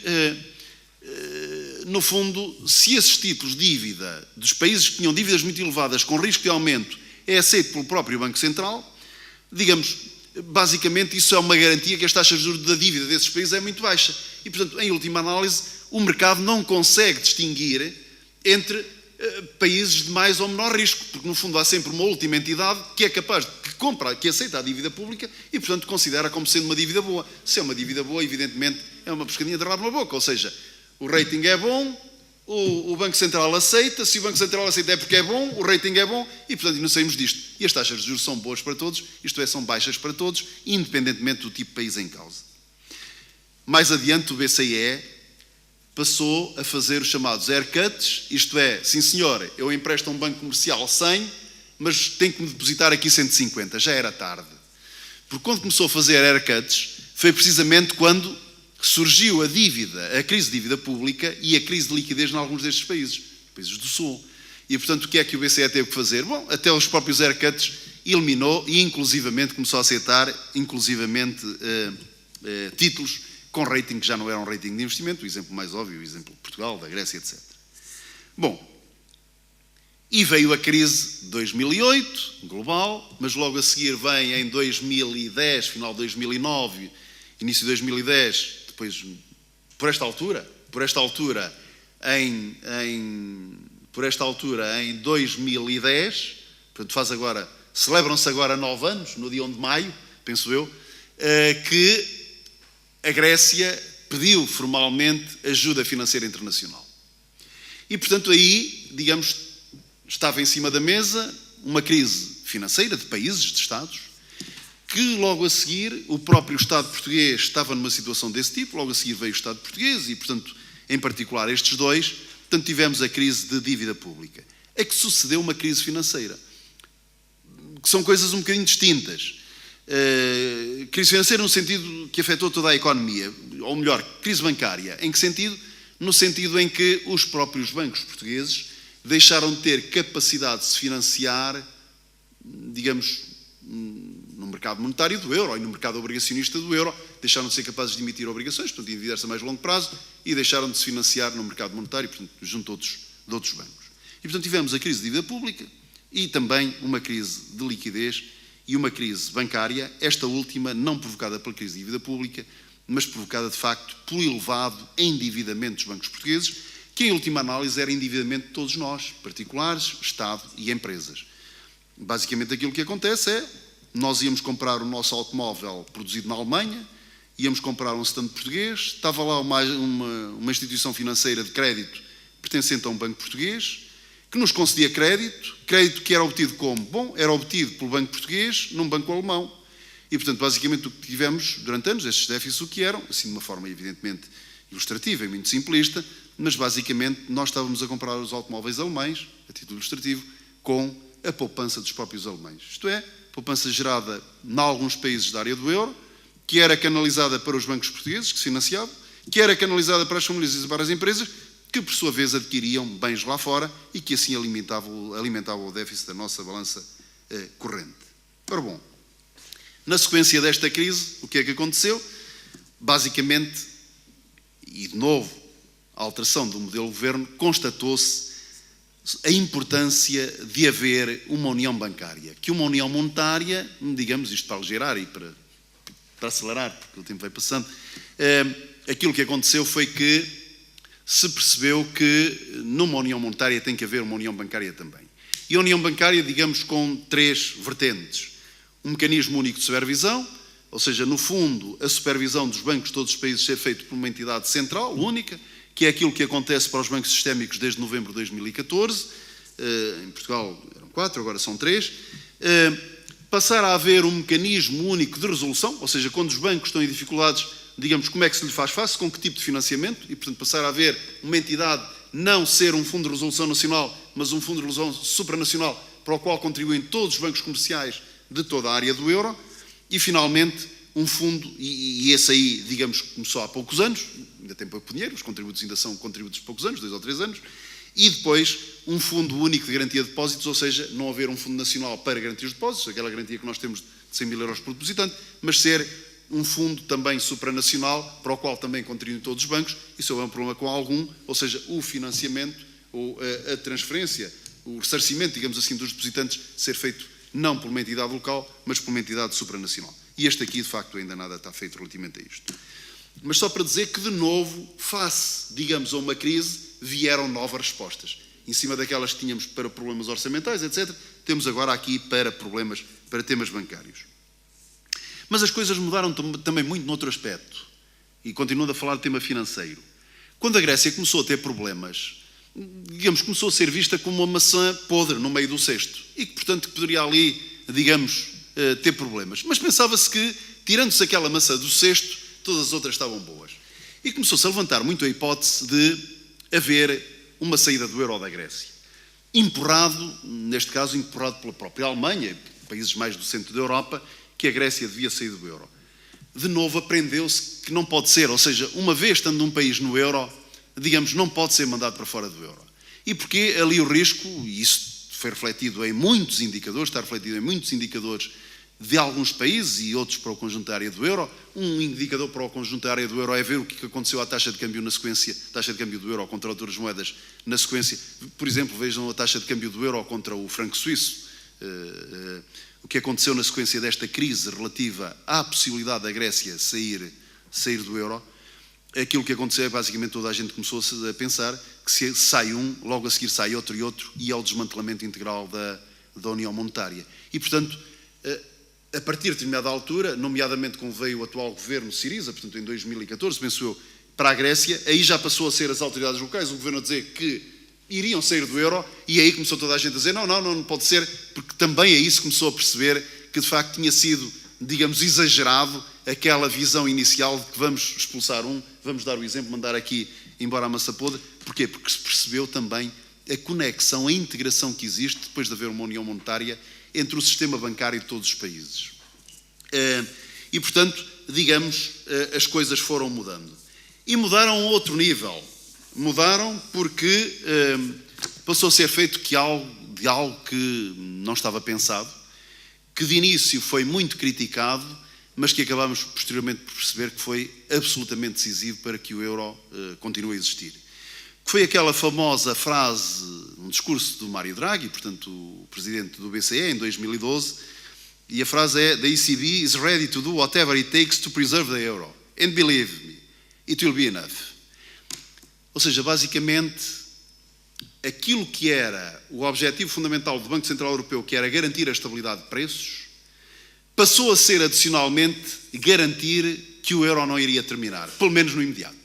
[SPEAKER 3] no fundo, se esses títulos de dívida dos países que tinham dívidas muito elevadas com risco de aumento é aceito pelo próprio Banco Central, digamos, basicamente isso é uma garantia que as taxas de juros da dívida desses países é muito baixa. E, portanto, em última análise, o mercado não consegue distinguir entre países de mais ou menor risco, porque no fundo há sempre uma última entidade que é capaz, que aceita a dívida pública e, portanto, considera como sendo uma dívida boa. Se é uma dívida boa, evidentemente, é uma pescadinha de rabo na boca, ou seja, o rating é bom, o Banco Central aceita, se o Banco Central aceita é porque é bom, o rating é bom e, portanto, não saímos disto. E as taxas de juros são boas para todos, isto é, são baixas para todos, independentemente do tipo de país em causa. Mais adiante, o BCE passou a fazer os chamados haircuts, isto é, sim senhor, eu empresto a um banco comercial 100, mas tenho que me depositar aqui 150, já era tarde. Porque quando começou a fazer haircuts, foi precisamente quando surgiu a crise de dívida pública e a crise de liquidez em alguns destes países do Sul. E, portanto, o que é que o BCE teve que fazer? Bom, até os próprios haircuts eliminou e, inclusivamente, começou a aceitar, títulos com rating que já não eram rating de investimento, o exemplo mais óbvio, o exemplo de Portugal, da Grécia, etc. Bom, e veio a crise de 2008, global, mas logo a seguir vem em 2010, final de 2009, início de 2010, depois, por esta altura, em 2010, portanto celebram-se agora 9 anos, no dia 1 de maio, penso eu, que a Grécia pediu formalmente ajuda financeira internacional. E, portanto, aí, digamos, estava em cima da mesa uma crise financeira de países, de Estados, que logo a seguir o próprio Estado português estava numa situação desse tipo, logo a seguir veio o Estado português e, portanto, em particular estes dois, portanto, tivemos a crise de dívida pública. É que sucedeu uma crise financeira, que são coisas um bocadinho distintas. Crise financeira no sentido que afetou toda a economia, ou melhor, crise bancária. Em que sentido? No sentido em que os próprios bancos portugueses deixaram de ter capacidade de se financiar, digamos, no mercado monetário do euro e no mercado obrigacionista do euro, deixaram de ser capazes de emitir obrigações, portanto, endividar-se a mais longo prazo, e deixaram de se financiar no mercado monetário, portanto, junto de outros bancos. E, portanto, tivemos a crise de dívida pública e também uma crise de liquidez e uma crise bancária, esta última não provocada pela crise de dívida pública, mas provocada, de facto, pelo elevado endividamento dos bancos portugueses, que, em última análise, era endividamento de todos nós, particulares, Estado e empresas. Basicamente, aquilo que acontece é, nós íamos comprar o nosso automóvel produzido na Alemanha, íamos comprar um stand português, estava lá uma instituição financeira de crédito pertencente a um banco português, que nos concedia crédito que era obtido como? Bom, era obtido pelo banco português num banco alemão. E, portanto, basicamente o que tivemos durante anos, estes déficits o que eram, assim de uma forma evidentemente ilustrativa e muito simplista, mas basicamente nós estávamos a comprar os automóveis alemães, a título ilustrativo, com a poupança dos próprios alemães. Isto é, poupança gerada em alguns países da área do euro, que era canalizada para os bancos portugueses, que se financiavam, que era canalizada para as famílias e para as empresas, que por sua vez adquiriam bens lá fora e que assim alimentavam o déficit da nossa balança corrente. Ora bom, na sequência desta crise, o que é que aconteceu? Basicamente, e de novo, a alteração do modelo de governo, constatou-se a importância de haver uma união bancária, que uma união monetária, digamos isto para aligerar e para acelerar, porque o tempo vai passando, aquilo que aconteceu foi que se percebeu que numa união monetária tem que haver uma união bancária também. E a união bancária, digamos, com 3 vertentes. Um mecanismo único de supervisão, ou seja, no fundo, a supervisão dos bancos de todos os países ser feita por uma entidade central, única, que é aquilo que acontece para os bancos sistémicos desde novembro de 2014. Em Portugal eram 4, agora são 3. Passar a haver um mecanismo único de resolução, ou seja, quando os bancos estão em dificuldades, digamos, como é que se lhe faz face, com que tipo de financiamento, e, portanto, passar a haver uma entidade, não ser um fundo de resolução nacional, mas um fundo de resolução supranacional, para o qual contribuem todos os bancos comerciais de toda a área do euro, e, finalmente, um fundo, e esse aí, digamos, começou há poucos anos, ainda tem pouco dinheiro, os contributos ainda são contributos de poucos anos, 2 ou 3 anos, e depois um fundo único de garantia de depósitos, ou seja, não haver um fundo nacional para garantir os depósitos, aquela garantia que nós temos de 100 mil euros por depositante, mas ser um fundo também supranacional, para o qual também contribuem todos os bancos, e se houver um problema com algum, ou seja, o financiamento, ou a transferência, o ressarcimento, digamos assim, dos depositantes, ser feito não por uma entidade local, mas por uma entidade supranacional. E este aqui, de facto, ainda nada está feito relativamente a isto. Mas só para dizer que, de novo, face, digamos, a uma crise, vieram novas respostas. Em cima daquelas que tínhamos para problemas orçamentais, etc., temos agora aqui para temas bancários. Mas as coisas mudaram também muito noutro aspecto. E continuando a falar do tema financeiro. Quando a Grécia começou a ter problemas, digamos, começou a ser vista como uma maçã podre no meio do cesto e que, portanto, poderia ali, digamos, ter problemas. Mas pensava-se que, tirando-se aquela maçã do cesto, todas as outras estavam boas. E começou-se a levantar muito a hipótese de haver uma saída do euro da Grécia. Empurrado, neste caso, empurrado pela própria Alemanha, países mais do centro da Europa, que a Grécia devia sair do euro. De novo, aprendeu-se que não pode ser, ou seja, uma vez estando um país no euro, digamos, não pode ser mandado para fora do euro. E porque ali o risco, e isso foi refletido em muitos indicadores, está refletido em muitos indicadores de alguns países e outros para o conjunto da área do euro. Um indicador para o conjunto da área do euro é ver o que aconteceu à taxa de câmbio na sequência, taxa de câmbio do euro contra outras moedas na sequência. Por exemplo, vejam a taxa de câmbio do euro contra o franco suíço. O que aconteceu na sequência desta crise relativa à possibilidade da Grécia sair do euro. Aquilo que aconteceu é basicamente toda a gente começou a pensar que se sai um, logo a seguir sai outro e ao desmantelamento integral da União Monetária. E, portanto, a partir de determinada altura, nomeadamente como veio o atual governo Syriza, portanto em 2014, penso eu, para a Grécia, aí já passou a ser as autoridades locais, o governo a dizer que iriam sair do euro, e aí começou toda a gente a dizer não pode ser, porque também aí se começou a perceber que de facto tinha sido, digamos, exagerado aquela visão inicial de que vamos expulsar um, vamos dar o exemplo, mandar aqui embora a maçã podre. Porquê? Porque se percebeu também a conexão, a integração que existe depois de haver uma união monetária entre o sistema bancário de todos os países. E, portanto, digamos, as coisas foram mudando. E mudaram a outro nível. Mudaram porque passou a ser feito de algo que não estava pensado, que de início foi muito criticado, mas que acabámos posteriormente por perceber que foi absolutamente decisivo para que o euro continue a existir. Que foi aquela famosa frase, um discurso do Mário Draghi, portanto o presidente do BCE, em 2012, e a frase é: "The ECB is ready to do whatever it takes to preserve the euro. And believe me, it will be enough." Ou seja, basicamente, aquilo que era o objetivo fundamental do Banco Central Europeu, que era garantir a estabilidade de preços, passou a ser, adicionalmente, garantir que o euro não iria terminar, pelo menos no imediato.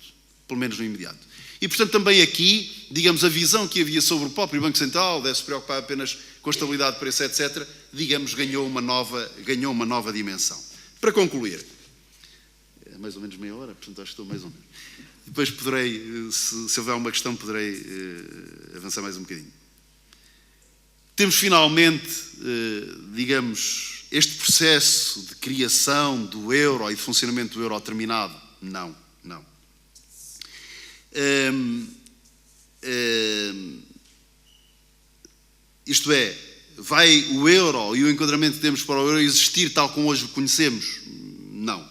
[SPEAKER 3] Pelo menos no imediato. E, portanto, também aqui, digamos, a visão que havia sobre o próprio Banco Central, deve-se preocupar apenas com a estabilidade de preço, etc., digamos, ganhou uma nova dimensão. Para concluir, é mais ou menos meia hora, portanto acho que estou mais ou menos. Depois poderei, se houver uma questão, poderei avançar mais um bocadinho. Temos finalmente, digamos, este processo de criação do euro e de funcionamento do euro terminado? Não. Isto é, vai o euro e o enquadramento que temos para o euro existir tal como hoje o conhecemos? Não.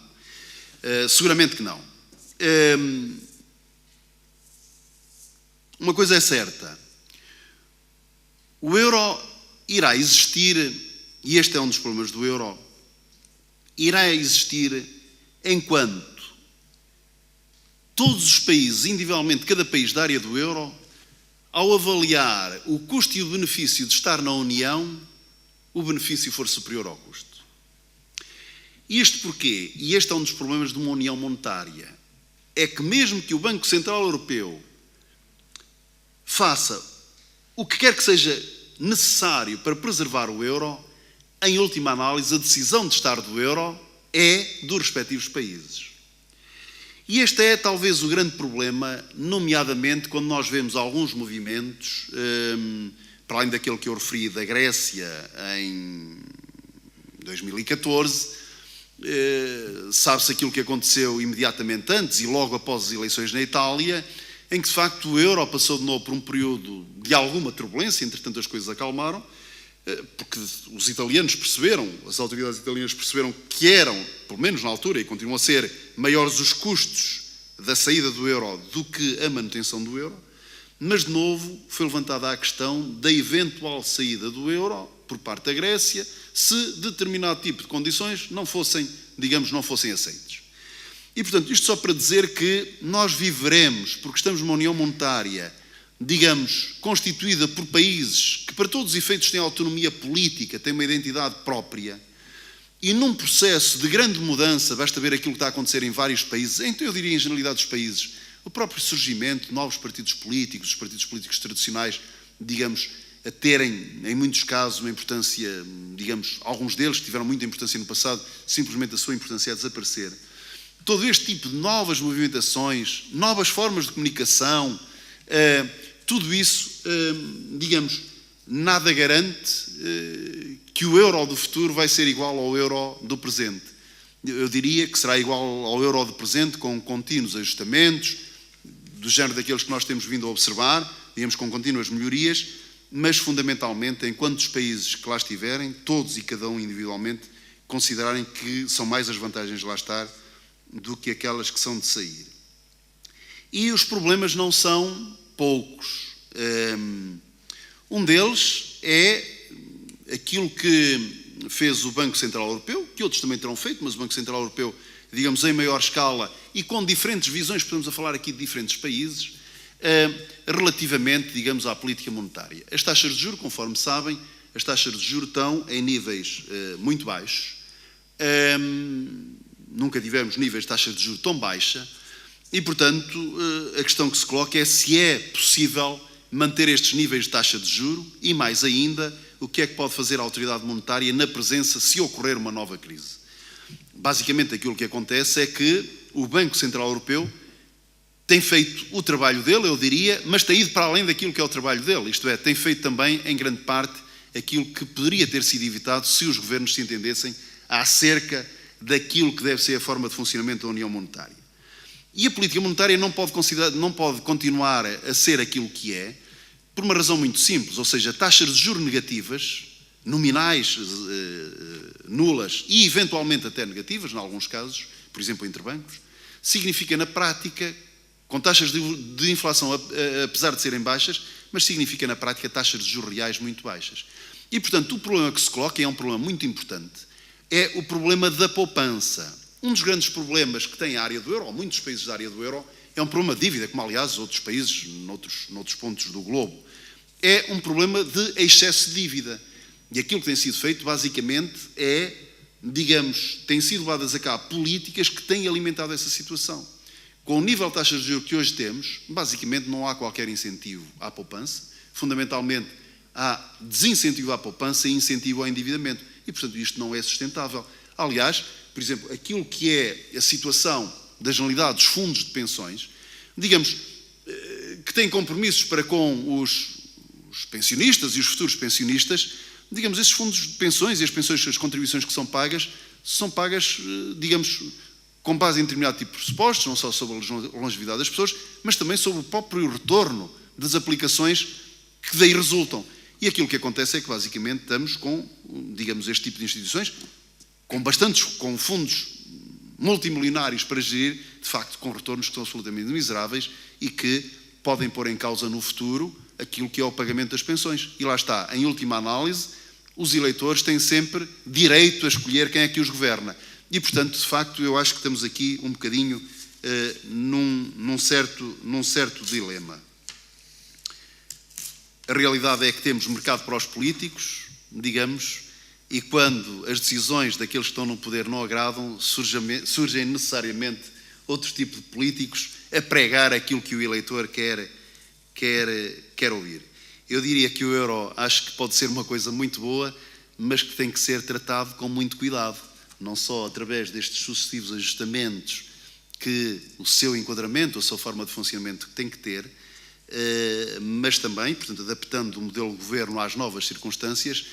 [SPEAKER 3] Seguramente que não. Uma coisa é certa. O euro irá existir, e este é um dos problemas do euro, irá existir enquanto todos os países, individualmente, cada país da área do euro, ao avaliar o custo e o benefício de estar na União, o benefício for superior ao custo. E isto porquê? E este é um dos problemas de uma união monetária. É que mesmo que o Banco Central Europeu faça o que quer que seja necessário para preservar o euro, em última análise, a decisão de estar do euro é dos respectivos países. E este é talvez o grande problema, nomeadamente quando nós vemos alguns movimentos, para além daquele que eu referi da Grécia em 2014, sabe-se aquilo que aconteceu imediatamente antes e logo após as eleições na Itália, em que de facto o euro passou de novo por um período de alguma turbulência, entretanto as coisas acalmaram, porque os italianos perceberam, as autoridades italianas perceberam que eram, pelo menos na altura, e continuam a ser, maiores os custos da saída do euro do que a manutenção do euro, mas de novo foi levantada a questão da eventual saída do euro por parte da Grécia, se determinado tipo de condições não fossem aceites. E, portanto, isto só para dizer que nós viveremos, porque estamos numa união monetária, digamos, constituída por países que para todos os efeitos têm autonomia política, têm uma identidade própria, e num processo de grande mudança, basta ver aquilo que está a acontecer em vários países, então eu diria em generalidade dos países, o próprio surgimento de novos partidos políticos, os partidos políticos tradicionais, digamos, a terem, em muitos casos, uma importância, digamos, alguns deles que tiveram muita importância no passado, simplesmente a sua importância a desaparecer. Todo este tipo de novas movimentações, novas formas de comunicação, tudo isso, digamos, nada garante que o euro do futuro vai ser igual ao euro do presente. Eu diria que será igual ao euro do presente, com contínuos ajustamentos, do género daqueles que nós temos vindo a observar, digamos, com contínuas melhorias, mas fundamentalmente, enquanto os países que lá estiverem, todos e cada um individualmente, considerarem que são mais as vantagens de lá estar do que aquelas que são de sair. E os problemas não são poucos. Um deles é aquilo que fez o Banco Central Europeu, que outros também terão feito, mas o Banco Central Europeu, digamos, em maior escala e com diferentes visões, podemos falar aqui de diferentes países, relativamente, digamos, à política monetária. As taxas de juros, conforme sabem, as taxas de juros estão em níveis muito baixos. Nunca tivemos níveis de taxas de juros tão baixa e, portanto, a questão que se coloca é se é possível manter estes níveis de taxa de juros e, mais ainda, o que é que pode fazer a autoridade monetária na presença, se ocorrer uma nova crise. Basicamente, aquilo que acontece é que o Banco Central Europeu tem feito o trabalho dele, eu diria, mas tem ido para além daquilo que é o trabalho dele. Isto é, tem feito também, em grande parte, aquilo que poderia ter sido evitado se os governos se entendessem acerca daquilo que deve ser a forma de funcionamento da União Monetária. E a política monetária não pode continuar a ser aquilo que é, por uma razão muito simples, ou seja, taxas de juros negativas, nominais, nulas e eventualmente até negativas, em alguns casos, por exemplo, entre bancos, significa na prática, com taxas de inflação, apesar de serem baixas, mas significa na prática taxas de juros reais muito baixas. E, portanto, o problema que se coloca, e é um problema muito importante, é o problema da poupança. Um dos grandes problemas que tem a área do euro, ou muitos países da área do euro, é um problema de dívida, como aliás outros países, noutros pontos do globo. É um problema de excesso de dívida. E aquilo que tem sido feito, basicamente, é, digamos, têm sido levadas a cabo políticas que têm alimentado essa situação. Com o nível de taxas de juros que hoje temos, basicamente não há qualquer incentivo à poupança. Fundamentalmente, há desincentivo à poupança e incentivo ao endividamento. E, portanto, isto não é sustentável. Aliás, por exemplo, aquilo que é a situação da generalidade dos fundos de pensões, digamos, que têm compromissos para com os pensionistas e os futuros pensionistas, digamos, esses fundos de pensões e as contribuições que são pagas, digamos, com base em determinado tipo de pressupostos, não só sobre a longevidade das pessoas, mas também sobre o próprio retorno das aplicações que daí resultam. E aquilo que acontece é que, basicamente, estamos com, digamos, este tipo de instituições, com fundos multimilionários para gerir, de facto, com retornos que são absolutamente miseráveis e que podem pôr em causa no futuro aquilo que é o pagamento das pensões. E lá está, em última análise, os eleitores têm sempre direito a escolher quem é que os governa. E, portanto, de facto, eu acho que estamos aqui um bocadinho num certo dilema. A realidade é que temos mercado para os políticos, digamos, e quando as decisões daqueles que estão no poder não agradam, surgem necessariamente outro tipo de políticos a pregar aquilo que o eleitor quer ouvir. Eu diria que o euro acho que pode ser uma coisa muito boa, mas que tem que ser tratado com muito cuidado, não só através destes sucessivos ajustamentos que o seu enquadramento, a sua forma de funcionamento tem que ter, mas também, portanto, adaptando o modelo de governo às novas circunstâncias,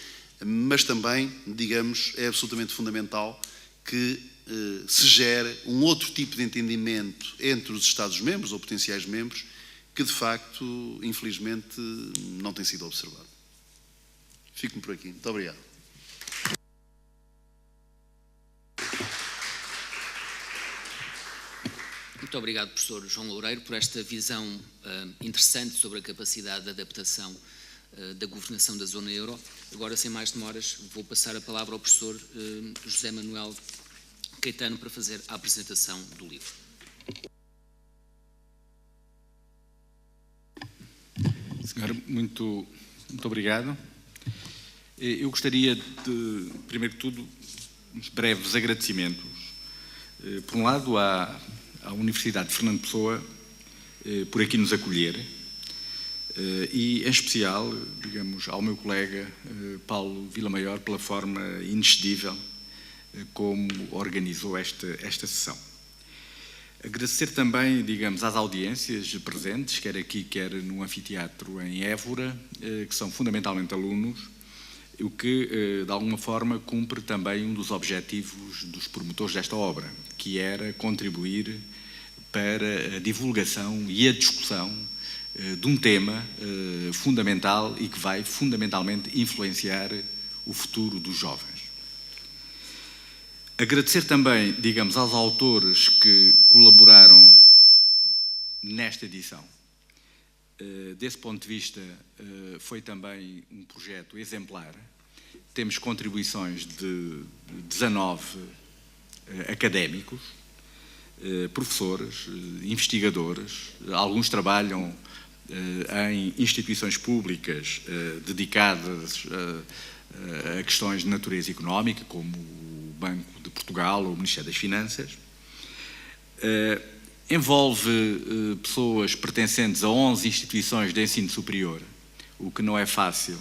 [SPEAKER 3] mas também, digamos, é absolutamente fundamental que se gere um outro tipo de entendimento entre os Estados-membros ou potenciais membros que, de facto, infelizmente, não tem sido observado. Fico-me por aqui. Muito obrigado.
[SPEAKER 2] Muito obrigado, professor João Loureiro, por esta visão interessante sobre a capacidade de adaptação da governação da zona euro. Agora, sem mais demoras, vou passar a palavra ao professor José Manuel Caetano para fazer a apresentação do livro.
[SPEAKER 4] Senhor, muito obrigado. Eu gostaria de, primeiro que tudo, uns breves agradecimentos. Por um lado, à Universidade de Fernando Pessoa por aqui nos acolher, e, em especial, digamos, ao meu colega Paulo Vilamaior, pela forma inexcedível como organizou esta sessão. Agradecer também, digamos, às audiências presentes, quer aqui, quer no anfiteatro em Évora, que são fundamentalmente alunos, o que, de alguma forma, cumpre também um dos objetivos dos promotores desta obra, que era contribuir para a divulgação e a discussão de um tema fundamental e que vai fundamentalmente influenciar o futuro dos jovens. Agradecer também, digamos, aos autores que colaboraram nesta edição. Desse ponto de vista, foi também um projeto exemplar. Temos contribuições de 19 académicos, professores, investigadores. Alguns trabalham em instituições públicas dedicadas a questões de natureza económica, como o Banco de Portugal ou o Ministério das Finanças. Envolve pessoas pertencentes a 11 instituições de ensino superior, o que não é fácil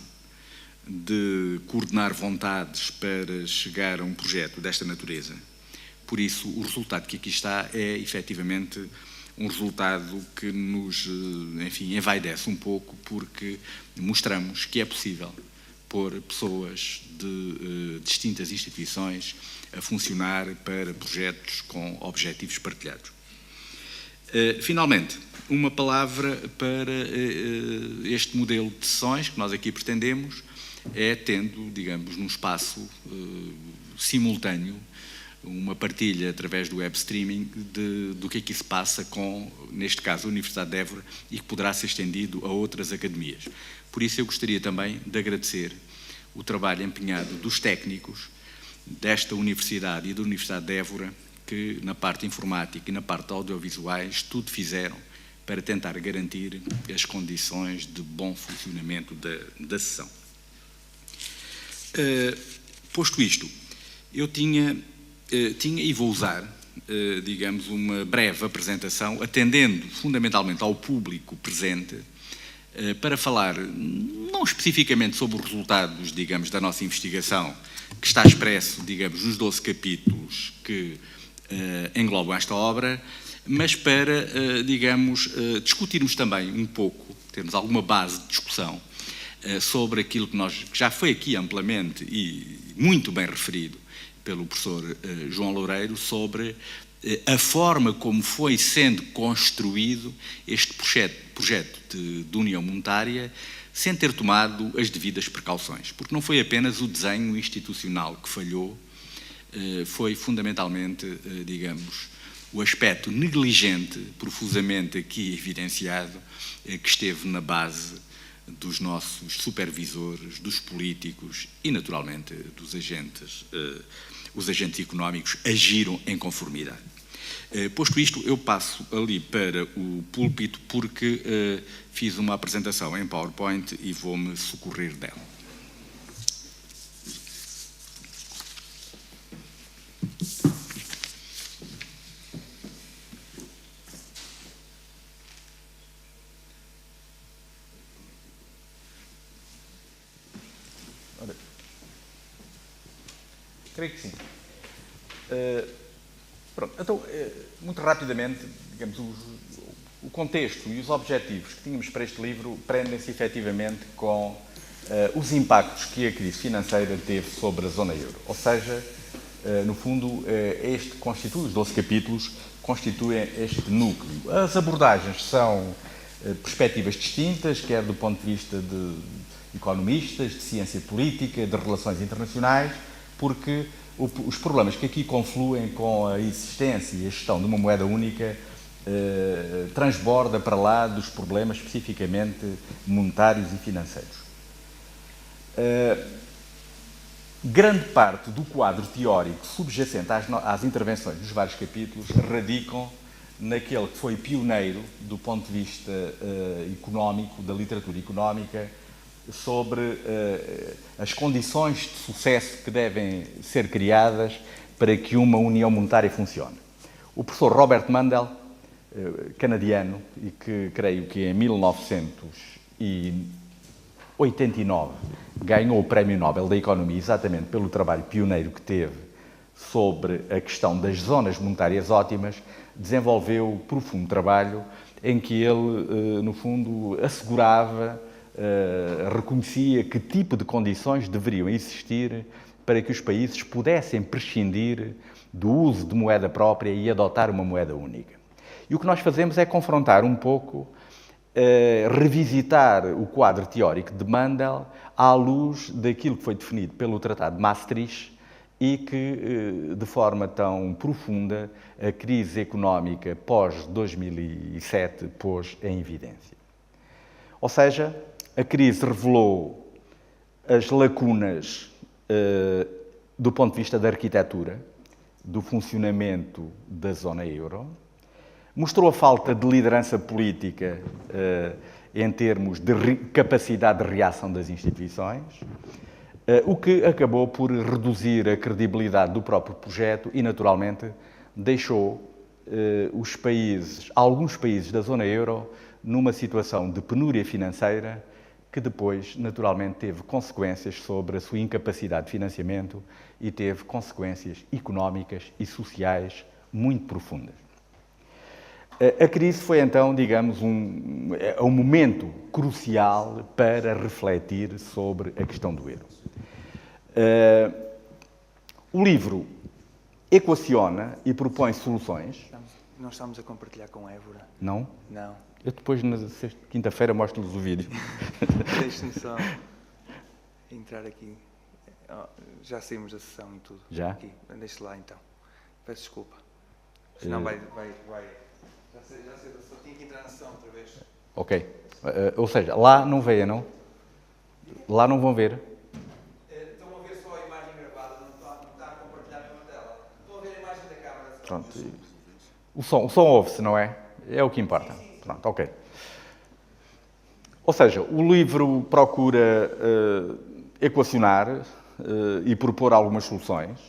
[SPEAKER 4] de coordenar vontades para chegar a um projeto desta natureza. Por isso, o resultado que aqui está é, efetivamente, um resultado que nos, enfim, envaidece um pouco, porque mostramos que é possível pôr pessoas de distintas instituições a funcionar para projetos com objetivos partilhados. Finalmente, uma palavra para este modelo de sessões que nós aqui pretendemos, é tendo, digamos, num espaço simultâneo, uma partilha através do web streaming do que aqui se passa com, neste caso, a Universidade de Évora, e que poderá ser estendido a outras academias. Por isso eu gostaria também de agradecer o trabalho empenhado dos técnicos desta Universidade e da Universidade de Évora, que na parte informática e na parte audiovisuais tudo fizeram para tentar garantir as condições de bom funcionamento da sessão. Posto isto, eu tinha e vou usar, digamos, uma breve apresentação, atendendo fundamentalmente ao público presente, para falar não especificamente sobre os resultados, digamos, da nossa investigação, que está expresso, digamos, nos 12 capítulos que englobam esta obra, mas para, digamos, discutirmos também um pouco, termos alguma base de discussão sobre aquilo que já foi aqui amplamente e muito bem referido pelo professor João Loureiro, sobre a forma como foi sendo construído este projeto de união monetária, sem ter tomado as devidas precauções. Porque não foi apenas o desenho institucional que falhou, foi fundamentalmente, digamos, o aspecto negligente, profusamente aqui evidenciado, que esteve na base dos nossos supervisores, dos políticos e, naturalmente, dos agentes. Os agentes económicos agiram em conformidade. Posto isto, eu passo ali para o púlpito porque fiz uma apresentação em PowerPoint e vou-me socorrer dela. Creio que sim. Pronto, então, muito rapidamente, digamos, o contexto e os objetivos que tínhamos para este livro prendem-se efetivamente com os impactos que a crise financeira teve sobre a zona euro. Ou seja, no fundo, os 12 capítulos constituem este núcleo. As abordagens são perspectivas distintas, quer do ponto de vista de economistas, de ciência política, de relações internacionais, porque os problemas que aqui confluem com a existência e a gestão de uma moeda única transborda para lá dos problemas especificamente monetários e financeiros. Grande parte do quadro teórico subjacente às intervenções dos vários capítulos radicam naquele que foi pioneiro do ponto de vista económico, da literatura económica, sobre as condições de sucesso que devem ser criadas para que uma união monetária funcione. O professor Robert Mundell canadiano e que creio que em 1989 ganhou o Prémio Nobel da Economia exatamente pelo trabalho pioneiro que teve sobre a questão das zonas monetárias ótimas, desenvolveu profundo trabalho em que ele, no fundo, assegurava, reconhecia que tipo de condições deveriam existir para que os países pudessem prescindir do uso de moeda própria e adotar uma moeda única. E o que nós fazemos é confrontar um pouco, revisitar o quadro teórico de Mundell à luz daquilo que foi definido pelo Tratado de Maastricht e que, de forma tão profunda, a crise económica pós-2007 pôs em evidência. Ou seja, a crise revelou as lacunas do ponto de vista da arquitetura, do funcionamento da zona euro, mostrou a falta de liderança política em termos de capacidade de reação das instituições, o que acabou por reduzir a credibilidade do próprio projeto e, naturalmente, deixou alguns países da zona euro numa situação de penúria financeira que depois, naturalmente, teve consequências sobre a sua incapacidade de financiamento e teve consequências económicas e sociais muito profundas. A crise foi, então, digamos, um momento crucial para refletir sobre a questão do euro. O livro equaciona e propõe soluções.
[SPEAKER 5] Não estamos a compartilhar com a Évora.
[SPEAKER 4] Não?
[SPEAKER 5] Não.
[SPEAKER 4] Eu depois, na quinta-feira, mostro-lhes o vídeo.
[SPEAKER 5] Deixe-me só entrar aqui. Já saímos da sessão e tudo.
[SPEAKER 4] Já?
[SPEAKER 5] Aqui. Deixe lá, então. Peço desculpa. Senão vai. Já sei da sessão. Tinha que entrar na sessão outra vez.
[SPEAKER 4] Ok. Ou seja, lá não veem, não? Lá não vão ver.
[SPEAKER 5] Estão a ver só a imagem gravada, não está a compartilhar a mesma tela. Estão a ver a imagem da câmara.
[SPEAKER 4] Pronto. O som ouve-se, não é? É o que importa. Pronto, ok. Ou seja, o livro procura equacionar e propor algumas soluções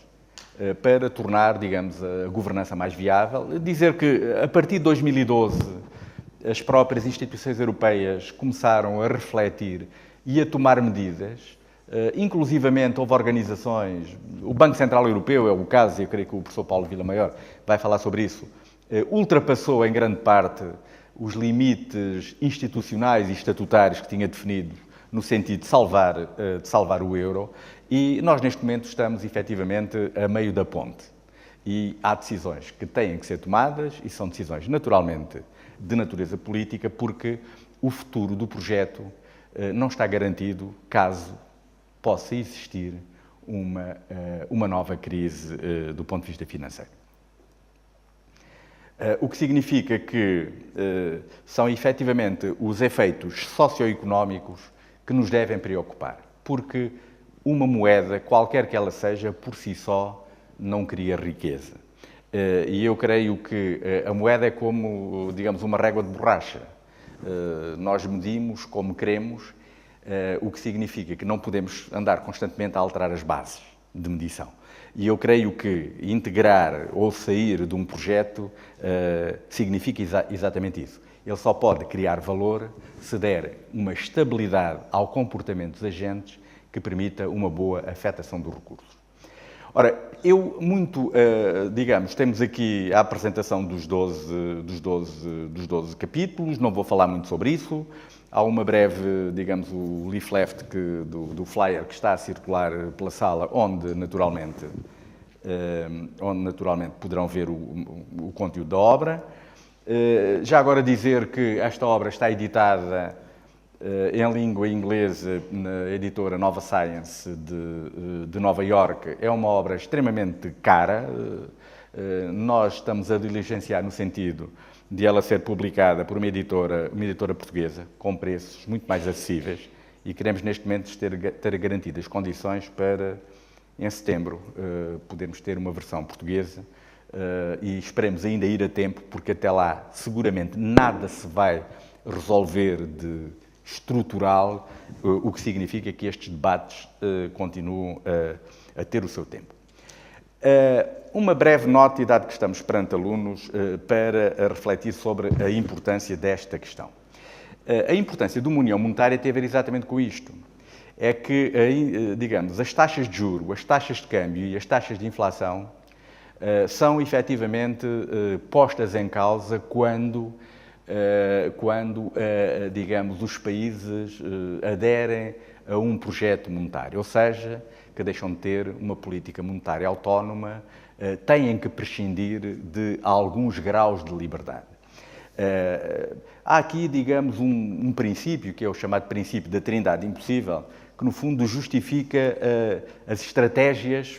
[SPEAKER 4] para tornar, digamos, a governança mais viável. Dizer que, a partir de 2012, as próprias instituições europeias começaram a refletir e a tomar medidas. Inclusivamente, houve organizações, o Banco Central Europeu é o caso, e eu creio que o professor Paulo Villamaior vai falar sobre isso, ultrapassou em grande parte os limites institucionais e estatutários que tinha definido no sentido de salvar o euro, e nós neste momento estamos efetivamente a meio da ponte. E há decisões que têm que ser tomadas e são decisões naturalmente de natureza política, porque o futuro do projeto não está garantido caso possa existir uma nova crise do ponto de vista financeiro. O que significa que são efetivamente os efeitos socioeconómicos que nos devem preocupar, porque uma moeda, qualquer que ela seja, por si só, não cria riqueza. E eu creio que a moeda é como, digamos, uma régua de borracha. Nós medimos como queremos, o que significa que não podemos andar constantemente a alterar as bases de medição. E eu creio que integrar ou sair de um projeto significa exatamente isso. Ele só pode criar valor se der uma estabilidade ao comportamento dos agentes que permita uma boa afetação dos recursos. Ora, digamos, temos aqui a apresentação dos 12 capítulos, não vou falar muito sobre isso. Há uma breve, digamos, o leaflet do flyer que está a circular pela sala, onde naturalmente poderão ver o conteúdo da obra. Já agora dizer que esta obra está editada em língua inglesa na editora Nova Science de Nova Iorque. É uma obra extremamente cara. Nós estamos a diligenciar no sentido de ela ser publicada por uma editora portuguesa, com preços muito mais acessíveis, e queremos neste momento ter garantidas condições para, em setembro, podermos ter uma versão portuguesa, e esperemos ainda ir a tempo, porque até lá seguramente nada se vai resolver de estrutural, o que significa que estes debates continuam a ter o seu tempo. Uma breve nota, e dado que estamos perante alunos, para refletir sobre a importância desta questão. A importância de uma união monetária tem a ver exatamente com isto. É que, digamos, as taxas de juros, as taxas de câmbio e as taxas de inflação são efetivamente postas em causa quando digamos, os países aderem a um projeto monetário, ou seja, que deixam de ter uma política monetária autónoma, têm que prescindir de alguns graus de liberdade. Há aqui, digamos, um princípio, que é o chamado princípio da trindade impossível, que no fundo justifica as estratégias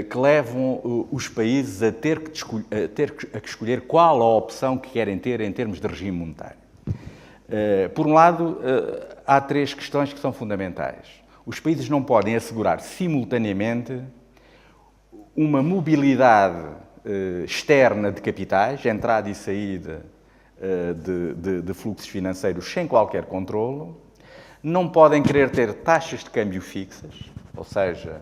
[SPEAKER 4] que levam os países a ter que escolher qual a opção que querem ter em termos de regime monetário. Por um lado, há três questões que são fundamentais. Os países não podem assegurar simultaneamente uma mobilidade externa de capitais, entrada e saída de fluxos financeiros sem qualquer controlo, não podem querer ter taxas de câmbio fixas, ou seja,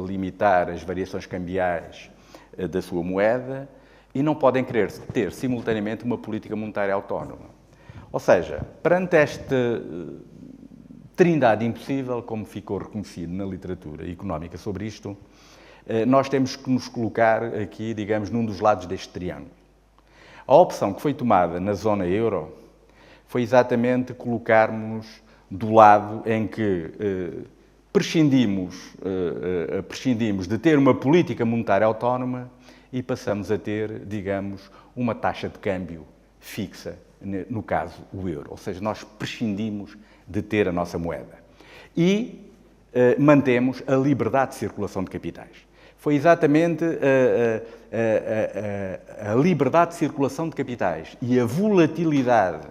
[SPEAKER 4] limitar as variações cambiais da sua moeda, e não podem querer ter simultaneamente uma política monetária autónoma. Ou seja, perante esta trindade impossível, como ficou reconhecido na literatura económica sobre isto, nós temos que nos colocar aqui, digamos, num dos lados deste triângulo. A opção que foi tomada na zona euro foi exatamente colocarmos do lado em que prescindimos de ter uma política monetária autónoma e passamos a ter, digamos, uma taxa de câmbio fixa, no caso, o euro. Ou seja, nós prescindimos de ter a nossa moeda. E mantemos a liberdade de circulação de capitais. Foi exatamente a liberdade de circulação de capitais e a volatilidade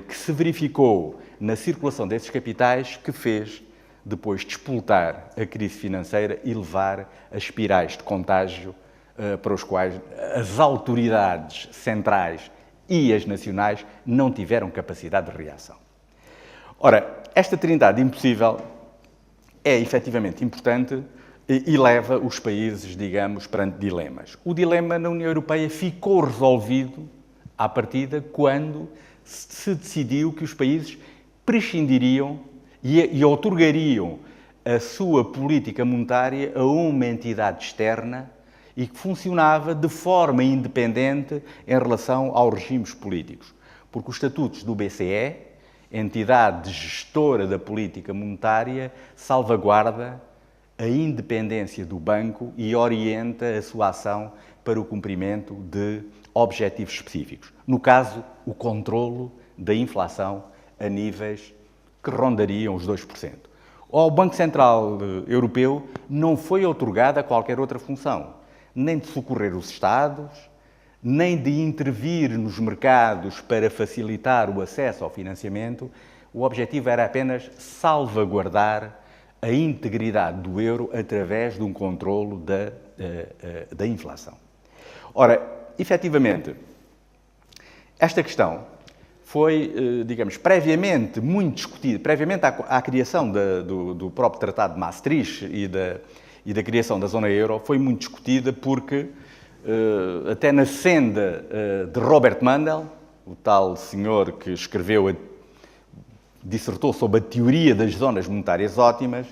[SPEAKER 4] que se verificou na circulação desses capitais que fez depois despoltar a crise financeira e levar a espirais de contágio para os quais as autoridades centrais e as nacionais não tiveram capacidade de reação. Ora, esta trindade impossível é efetivamente importante e leva os países, digamos, perante dilemas. O dilema na União Europeia ficou resolvido à partida quando se decidiu que os países prescindiriam e outorgariam a sua política monetária a uma entidade externa e que funcionava de forma independente em relação aos regimes políticos. Porque os estatutos do BCE, entidade gestora da política monetária, salvaguarda a independência do banco e orienta a sua ação para o cumprimento de objetivos específicos. No caso, o controlo da inflação a níveis que rondariam os 2%. Ao Banco Central Europeu não foi outorgada qualquer outra função, nem de socorrer os Estados, nem de intervir nos mercados para facilitar o acesso ao financiamento. O objetivo era apenas salvaguardar a integridade do euro através de um controlo da inflação. Ora, efetivamente, esta questão foi, digamos, previamente muito discutida, previamente à criação do próprio Tratado de Maastricht e da criação da zona euro, foi muito discutida porque, até na senda de Robert Mundell, o tal senhor que dissertou sobre a teoria das zonas monetárias ótimas,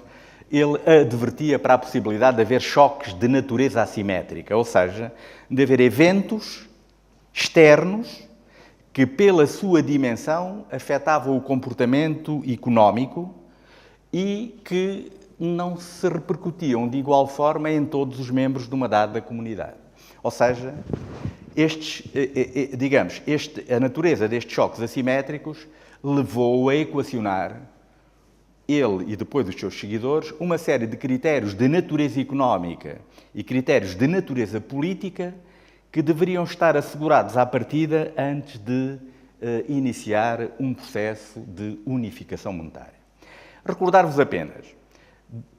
[SPEAKER 4] ele advertia para a possibilidade de haver choques de natureza assimétrica, ou seja, de haver eventos externos que, pela sua dimensão, afetavam o comportamento económico e que não se repercutiam de igual forma em todos os membros de uma dada comunidade. Ou seja, a natureza destes choques assimétricos levou a equacionar, ele e depois os seus seguidores, uma série de critérios de natureza económica e critérios de natureza política que deveriam estar assegurados à partida antes de iniciar um processo de unificação monetária. Recordar-vos apenas,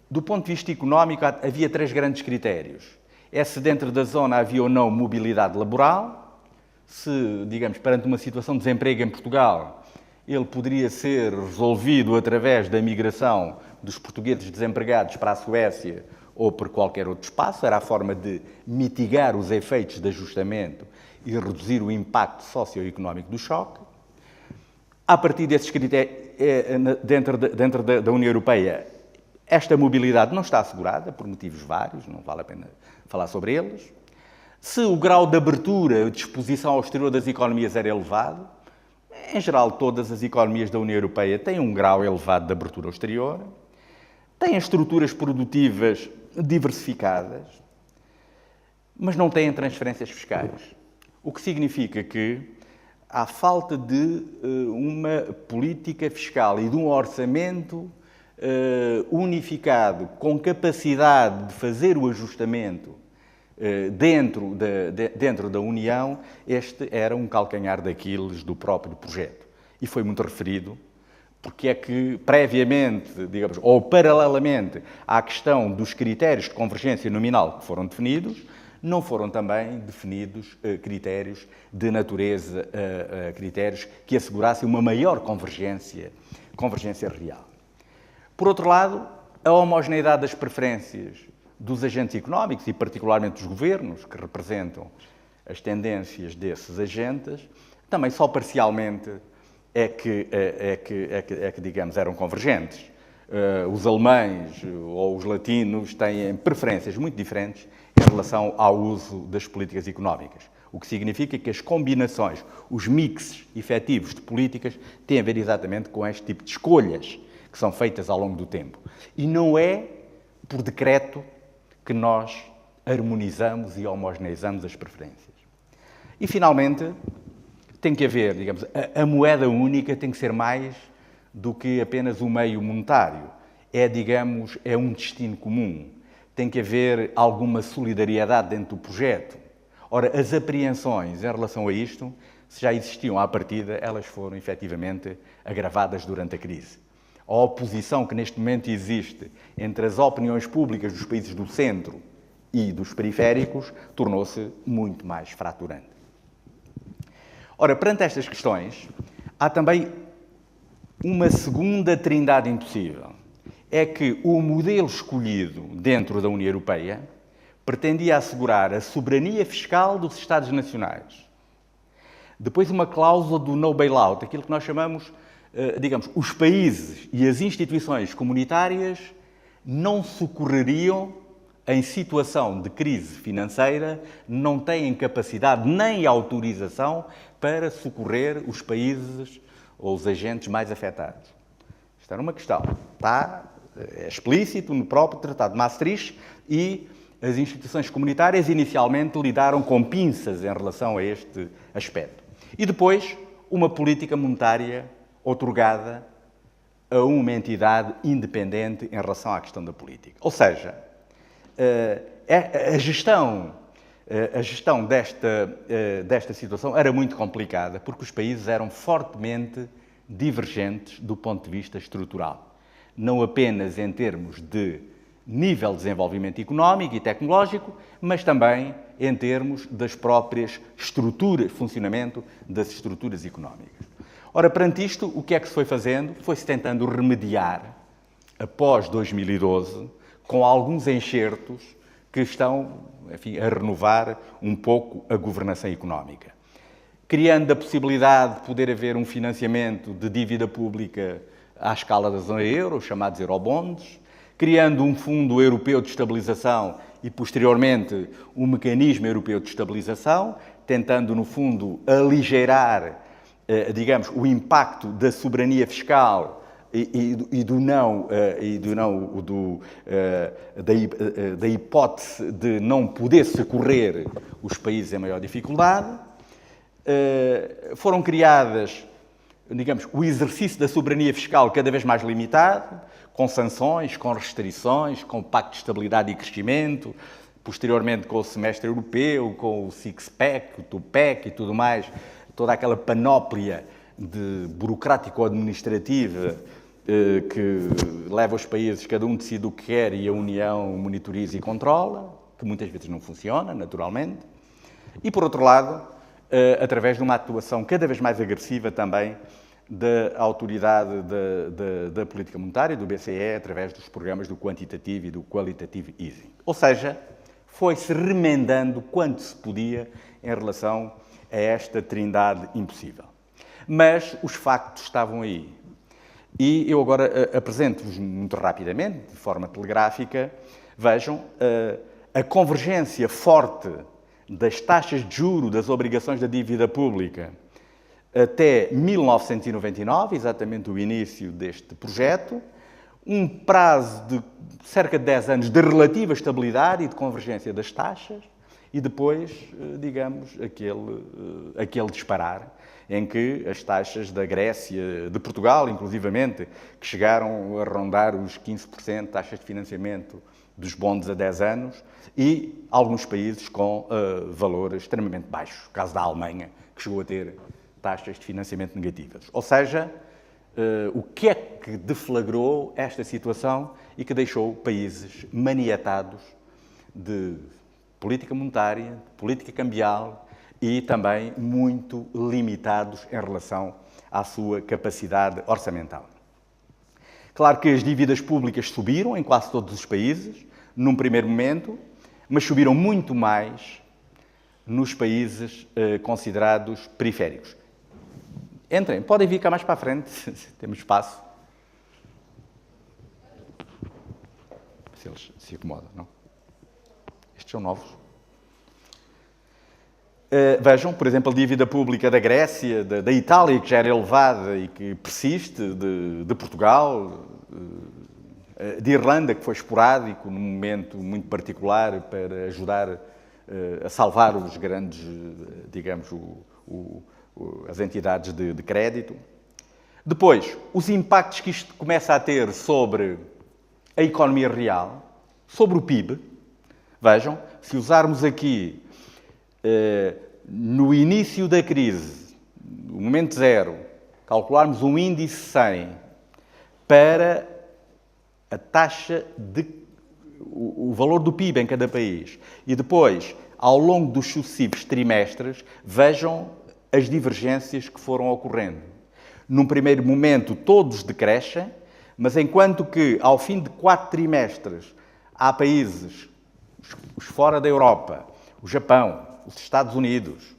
[SPEAKER 4] do ponto de vista económico, havia três grandes critérios. É se dentro da zona havia ou não mobilidade laboral, se, digamos, perante uma situação de desemprego em Portugal, ele poderia ser resolvido através da migração dos portugueses desempregados para a Suécia
[SPEAKER 6] ou por qualquer outro espaço, era a forma de mitigar os efeitos de ajustamento e reduzir o impacto socioeconómico do choque. A partir desses critérios, dentro da União Europeia, esta mobilidade não está assegurada, por motivos vários, não vale a pena falar sobre eles. Se o grau de abertura, de exposição ao exterior das economias era elevado, em geral todas as economias da União Europeia têm um grau elevado de abertura ao exterior, têm estruturas produtivas diversificadas, mas não têm transferências fiscais. O que significa que há falta de uma política fiscal e de um orçamento unificado, com capacidade de fazer o ajustamento dentro da União. Este era um calcanhar daqueles do próprio projeto. E foi muito referido, porque é que previamente, digamos, ou paralelamente à questão dos critérios de convergência nominal que foram definidos, não foram também definidos critérios de natureza, critérios que assegurassem uma maior convergência real. Por outro lado, a homogeneidade das preferências dos agentes económicos e particularmente dos governos, que representam as tendências desses agentes, também só parcialmente é que digamos, eram convergentes. Os alemães ou os latinos têm preferências muito diferentes em relação ao uso das políticas económicas, o que significa que as combinações, os mixes efetivos de políticas têm a ver exatamente com este tipo de escolhas que são feitas ao longo do tempo. E não é por decreto que nós harmonizamos e homogeneizamos as preferências. E, finalmente, tem que haver, digamos, a moeda única tem que ser mais do que apenas o meio monetário. Digamos, é um destino comum. Tem que haver alguma solidariedade dentro do projeto. Ora, as apreensões em relação a isto, se já existiam à partida, elas foram efetivamente agravadas durante a crise. A oposição que neste momento existe entre as opiniões públicas dos países do centro e dos periféricos tornou-se muito mais fraturante. Ora, perante estas questões, há também uma segunda trindade impossível. É que o modelo escolhido dentro da União Europeia pretendia assegurar a soberania fiscal dos Estados nacionais. Depois uma cláusula do no bailout, aquilo que nós chamamos, digamos, os países e as instituições comunitárias não socorreriam em situação de crise financeira, não têm capacidade nem autorização para socorrer os países ou os agentes mais afetados. Isto era uma questão. Está explícito no próprio Tratado de Maastricht e as instituições comunitárias inicialmente lidaram com pinças em relação a este aspecto. E depois, uma política monetária outorgada a uma entidade independente em relação à questão da política. Ou seja, a gestão desta situação era muito complicada, porque os países eram fortemente divergentes do ponto de vista estrutural. Não apenas em termos de nível de desenvolvimento económico e tecnológico, mas também em termos das próprias estruturas, funcionamento das estruturas económicas. Ora, perante isto, o que é que se foi fazendo? Foi-se tentando remediar, após 2012, com alguns enxertos que estão, enfim, a renovar um pouco a governação económica. Criando a possibilidade de poder haver um financiamento de dívida pública à escala da zona euro, chamados eurobonds, criando um Fundo Europeu de Estabilização e, posteriormente, um Mecanismo Europeu de Estabilização, tentando, no fundo, aligeirar, digamos, o impacto da soberania fiscal da hipótese de não poder socorrer os países em maior dificuldade. Foram criadas, digamos, o exercício da soberania fiscal cada vez mais limitado, com sanções, com restrições, com o Pacto de Estabilidade e Crescimento, posteriormente com o Semestre Europeu, com o Six-Pack, o Two-Pack e tudo mais, toda aquela panóplia burocrático-administrativa que leva os países, cada um decide o que quer e a União monitoriza e controla, que muitas vezes não funciona, naturalmente. E, por outro lado, através de uma atuação cada vez mais agressiva também da autoridade da política monetária, do BCE, através dos programas do quantitative e do qualitative easing. Ou seja, foi-se remendando quanto se podia em relação a esta trindade impossível. Mas os factos estavam aí. E eu agora apresento-vos muito rapidamente, de forma telegráfica, vejam, a convergência forte das taxas de juro das obrigações da dívida pública até 1999, exatamente o início deste projeto, um prazo de cerca de 10 anos de relativa estabilidade e de convergência das taxas, e depois, digamos, aquele disparar, em que as taxas da Grécia, de Portugal, inclusivamente, que chegaram a rondar os 15% taxas de financiamento dos bonds a 10 anos, e alguns países com valores extremamente baixos. O caso da Alemanha, que chegou a ter taxas de financiamento negativas. Ou seja, o que é que deflagrou esta situação e que deixou países maniatados de política monetária, de política cambial e também muito limitados em relação à sua capacidade orçamental. Claro que as dívidas públicas subiram em quase todos os países, num primeiro momento, mas subiram muito mais nos países considerados periféricos. Entrem, podem vir cá mais para a frente, temos espaço. Se eles se acomodam, não? Estes são novos. Vejam, por exemplo, a dívida pública da Grécia, da Itália, que já era elevada e que persiste, de Portugal, de Irlanda, que foi esporádico num momento muito particular para ajudar a salvar os grandes, digamos, as entidades de crédito. Depois, os impactos que isto começa a ter sobre a economia real, sobre o PIB. Vejam, se usarmos aqui, no início da crise, no momento zero, calcularmos um índice 100 para a taxa o valor do PIB em cada país, e depois, ao longo dos sucessivos trimestres, vejam as divergências que foram ocorrendo. Num primeiro momento, todos decrescem, mas enquanto que, ao fim de 4 trimestres, há países, os fora da Europa, o Japão, os Estados Unidos,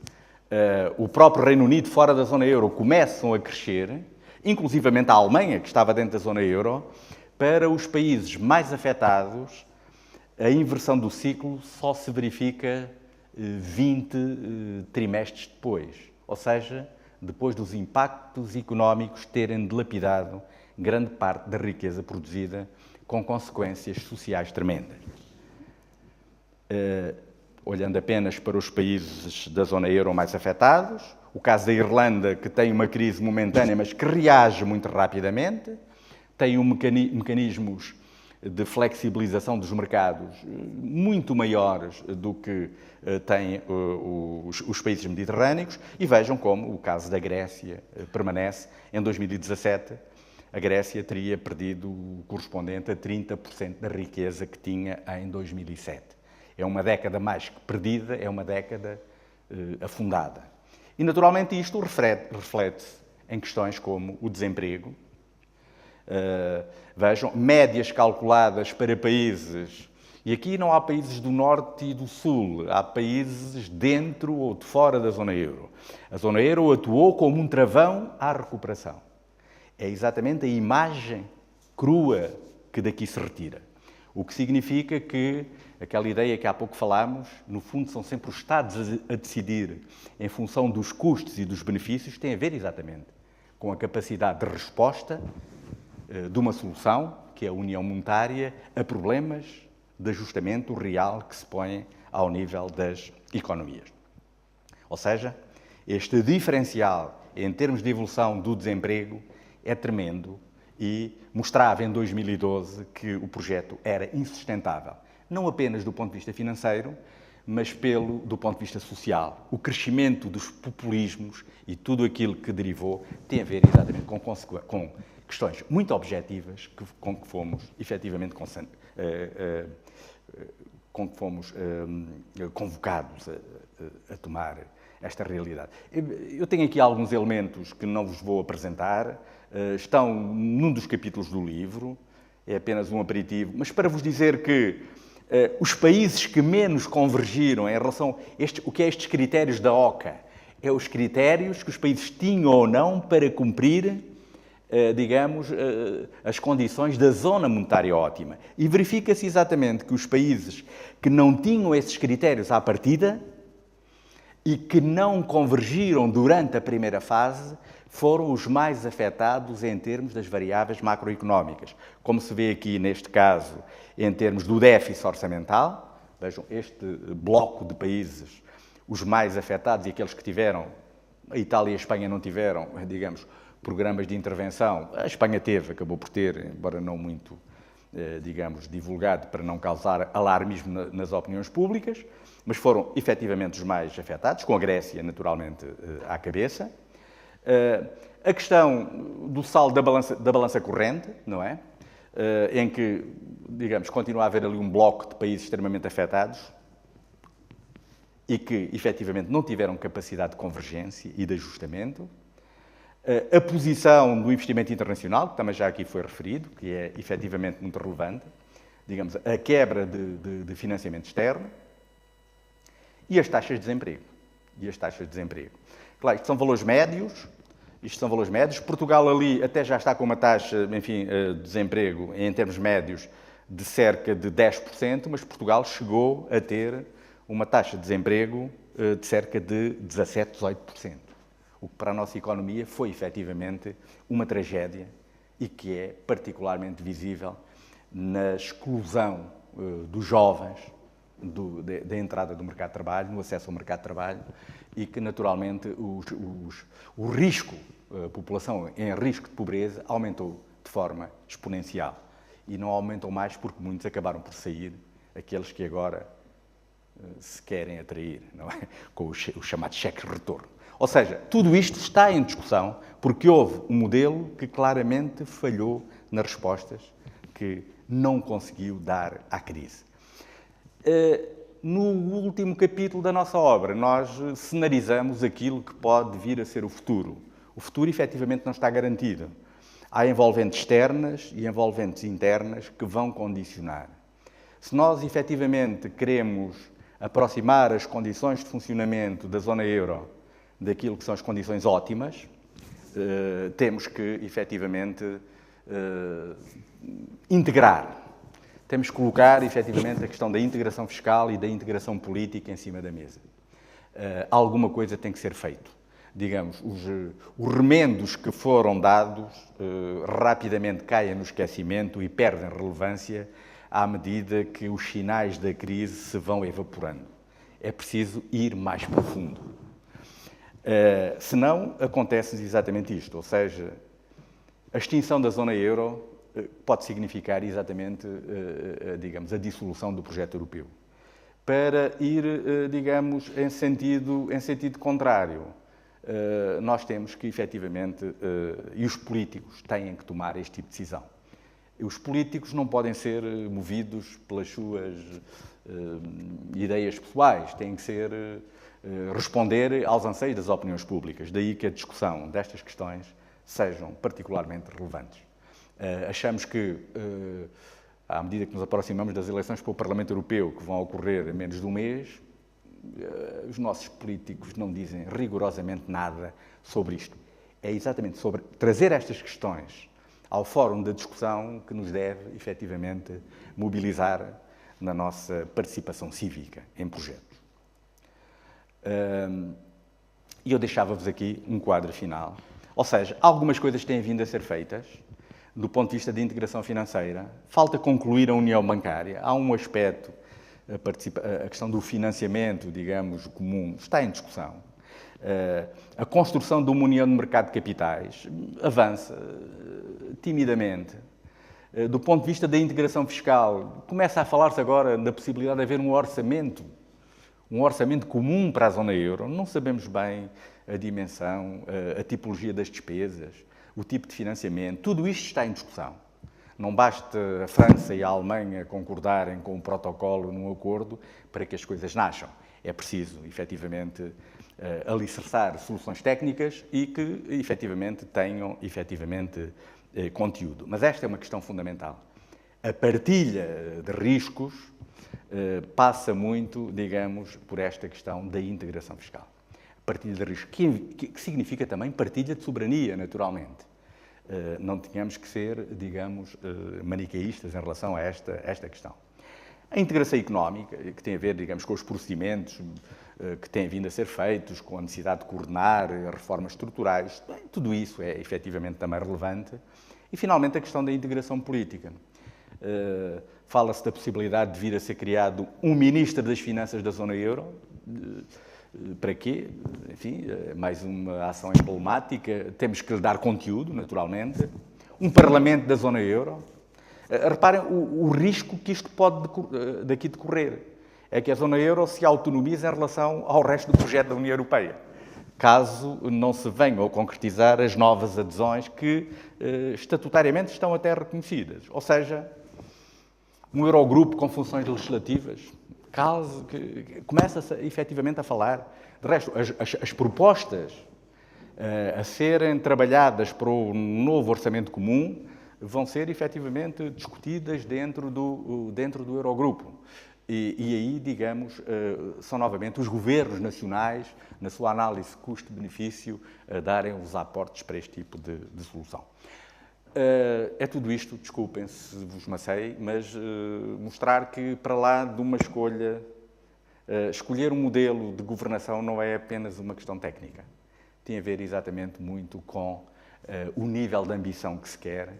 [SPEAKER 6] o próprio Reino Unido, fora da zona euro, começam a crescer, inclusivamente a Alemanha, que estava dentro da zona euro, para os países mais afetados, a inversão do ciclo só se verifica 20 trimestres depois. Ou seja, depois dos impactos económicos terem dilapidado grande parte da riqueza produzida, com consequências sociais tremendas. Olhando apenas para os países da zona euro mais afetados, o caso da Irlanda, que tem uma crise momentânea, mas que reage muito rapidamente, tem mecanismos de flexibilização dos mercados muito maiores do que têm os países mediterrâneos, e vejam como o caso da Grécia permanece. Em 2017, a Grécia teria perdido o correspondente a 30% da riqueza que tinha em 2007. É uma década mais que perdida, é uma década afundada. E, naturalmente, isto reflete-se em questões como o desemprego. Vejam, médias calculadas para países, e aqui não há países do Norte e do Sul, há países dentro ou de fora da zona euro. A zona euro atuou como um travão à recuperação. É exatamente a imagem crua que daqui se retira. O que significa que aquela ideia que há pouco falámos, no fundo são sempre os Estados a decidir em função dos custos e dos benefícios, tem a ver exatamente com a capacidade de resposta de uma solução, que é a União Monetária, a problemas de ajustamento real que se põem ao nível das economias. Ou seja, este diferencial em termos de evolução do desemprego é tremendo e mostrava em 2012 que o projeto era insustentável, não apenas do ponto de vista financeiro, mas do ponto de vista social. O crescimento dos populismos e tudo aquilo que derivou tem a ver exatamente com questões muito objetivas com que fomos efetivamente convocados a tomar esta realidade. Eu tenho aqui alguns elementos que não vos vou apresentar, estão num dos capítulos do livro, é apenas um aperitivo, mas para vos dizer que os países que menos convergiram em relação o que é estes critérios da OCA, é os critérios que os países tinham ou não para cumprir, digamos, as condições da zona monetária ótima. E verifica-se exatamente que os países que não tinham esses critérios à partida e que não convergiram durante a primeira fase foram os mais afetados em termos das variáveis macroeconómicas. Como se vê aqui neste caso, em termos do déficit orçamental, vejam, este bloco de países, os mais afetados e aqueles que tiveram, a Itália e a Espanha não tiveram, digamos, programas de intervenção. A Espanha teve, acabou por ter, embora não muito, digamos, divulgado para não causar alarmismo nas opiniões públicas, mas foram efetivamente os mais afetados, com a Grécia, naturalmente, à cabeça. A questão do saldo da balança corrente, não é? Em que, digamos, continua a haver ali um bloco de países extremamente afetados e que, efetivamente, não tiveram capacidade de convergência e de ajustamento. A posição do investimento internacional, que também já aqui foi referido, que é efetivamente muito relevante, digamos, a quebra de financiamento externo e as taxas de desemprego. Claro, isto são valores médios, Portugal ali até já está com uma taxa, enfim, de desemprego em termos médios de cerca de 10%, mas Portugal chegou a ter uma taxa de desemprego de cerca de 17%, 18%. O que para a nossa economia foi efetivamente uma tragédia e que é particularmente visível na exclusão dos jovens da entrada do mercado de trabalho, no acesso ao mercado de trabalho e que naturalmente o risco, a população em risco de pobreza aumentou de forma exponencial e não aumentou mais porque muitos acabaram por sair, aqueles que agora se querem atrair, não é? Com o chamado cheque de retorno. Ou seja, tudo isto está em discussão porque houve um modelo que claramente falhou nas respostas que não conseguiu dar à crise. No último capítulo da nossa obra, nós cenarizamos aquilo que pode vir a ser o futuro. O futuro, efetivamente, não está garantido. Há envolventes externas e envolventes internas que vão condicionar. Se nós, efetivamente, queremos aproximar as condições de funcionamento da zona euro daquilo que são as condições ótimas, temos que, efetivamente, integrar. Temos que colocar, efetivamente, a questão da integração fiscal e da integração política em cima da mesa. Alguma coisa tem que ser feito. Digamos, os remendos que foram dados rapidamente caem no esquecimento e perdem relevância à medida que os sinais da crise se vão evaporando. É preciso ir mais profundo. Senão, acontece exatamente isto, ou seja, a extinção da zona euro pode significar exatamente, digamos, a dissolução do projeto europeu. Para ir, digamos, em sentido contrário, nós temos que, efetivamente, e os políticos têm que tomar este tipo de decisão. Os políticos não podem ser movidos pelas suas ideias pessoais, têm que ser responder aos anseios das opiniões públicas. Daí que a discussão destas questões sejam particularmente relevantes. Achamos que, à medida que nos aproximamos das eleições para o Parlamento Europeu, que vão ocorrer em menos de um mês, os nossos políticos não dizem rigorosamente nada sobre isto. É exatamente sobre trazer estas questões ao fórum da discussão que nos deve, efetivamente, mobilizar na nossa participação cívica em projetos. E eu deixava-vos aqui um quadro final. Ou seja, algumas coisas têm vindo a ser feitas do ponto de vista de integração financeira. Falta concluir a união bancária. Há um aspecto, a questão do financiamento, digamos, comum, está em discussão. A construção de uma união de mercado de capitais avança timidamente. Do ponto de vista da integração fiscal, começa a falar-se agora da possibilidade de haver um orçamento comum para a zona euro. Não sabemos bem a dimensão, a tipologia das despesas, o tipo de financiamento. Tudo isto está em discussão. Não basta a França e a Alemanha concordarem com um protocolo num acordo para que as coisas nasçam. É preciso, efetivamente, alicerçar soluções técnicas e que efetivamente tenham conteúdo. Mas esta é uma questão fundamental. A partilha de riscos passa muito, digamos, por esta questão da integração fiscal. Partilha de riscos, que significa também partilha de soberania, naturalmente. Não tínhamos que ser, digamos, maniqueístas em relação a esta questão. A integração económica, que tem a ver, digamos, com os procedimentos que têm vindo a ser feitos, com a necessidade de coordenar reformas estruturais, bem, tudo isso é efetivamente também relevante. E, finalmente, a questão da integração política. Fala-se da possibilidade de vir a ser criado um Ministro das Finanças da Zona Euro. Para quê? Enfim, mais uma ação emblemática. Temos que lhe dar conteúdo, naturalmente. Um Parlamento da Zona Euro. Reparem o risco que isto pode daqui decorrer. É que a Zona Euro se autonomiza em relação ao resto do projeto da União Europeia, caso não se venham a concretizar as novas adesões que estatutariamente estão até reconhecidas. Ou seja, um Eurogrupo com funções legislativas, caso que começa-se efetivamente a falar. De resto, as propostas a serem trabalhadas para o novo orçamento comum vão ser efetivamente discutidas dentro do Eurogrupo. E aí, digamos, são novamente os governos nacionais, na sua análise custo-benefício, a darem os aportes para este tipo de solução. É tudo isto, desculpem se vos macei, mas mostrar que, para lá de uma escolha, escolher um modelo de governação não é apenas uma questão técnica. Tem a ver exatamente muito com o nível de ambição que se quer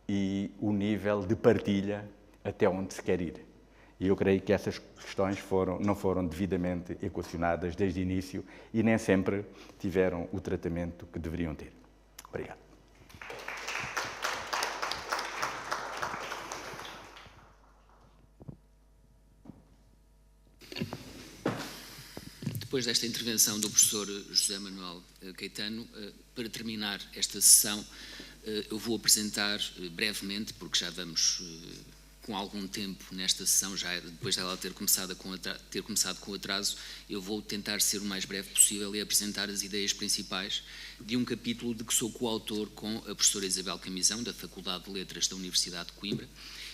[SPEAKER 6] e o nível de partilha até onde se quer ir. E eu creio que essas questões não foram devidamente equacionadas desde o início e nem sempre tiveram o tratamento que deveriam ter. Obrigado.
[SPEAKER 2] Depois desta intervenção do professor José Manuel Caetano, para terminar esta sessão, eu vou apresentar brevemente, porque já vamos com algum tempo nesta sessão, já depois dela ter começado com atraso, eu vou tentar ser o mais breve possível e apresentar as ideias principais de um capítulo de que sou coautor com a professora Isabel Camisão, da Faculdade de Letras da Universidade de Coimbra,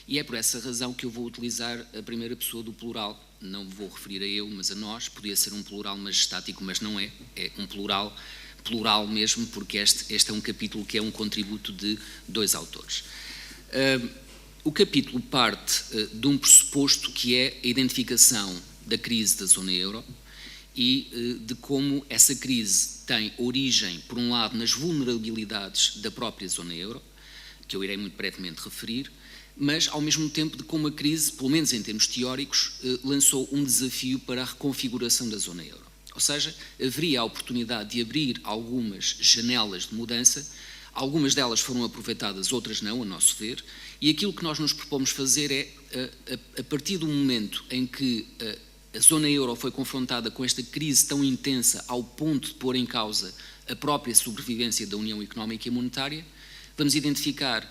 [SPEAKER 2] e é por essa razão que eu vou utilizar a primeira pessoa do plural. Não me vou referir a eu, mas a nós. Podia ser um plural majestático, mas não é. É um plural mesmo, porque este é um capítulo que é um contributo de 2 autores. O capítulo parte de um pressuposto que é a identificação da crise da zona euro e de como essa crise tem origem, por um lado, nas vulnerabilidades da própria zona euro, que eu irei muito brevemente referir, mas, ao mesmo tempo, de como a crise, pelo menos em termos teóricos, lançou um desafio para a reconfiguração da zona euro. Ou seja, haveria a oportunidade de abrir algumas janelas de mudança, algumas delas foram aproveitadas, outras não, a nosso ver, e aquilo que nós nos propomos fazer é, a partir do momento em que a zona euro foi confrontada com esta crise tão intensa ao ponto de pôr em causa a própria sobrevivência da União Económica e Monetária, vamos identificar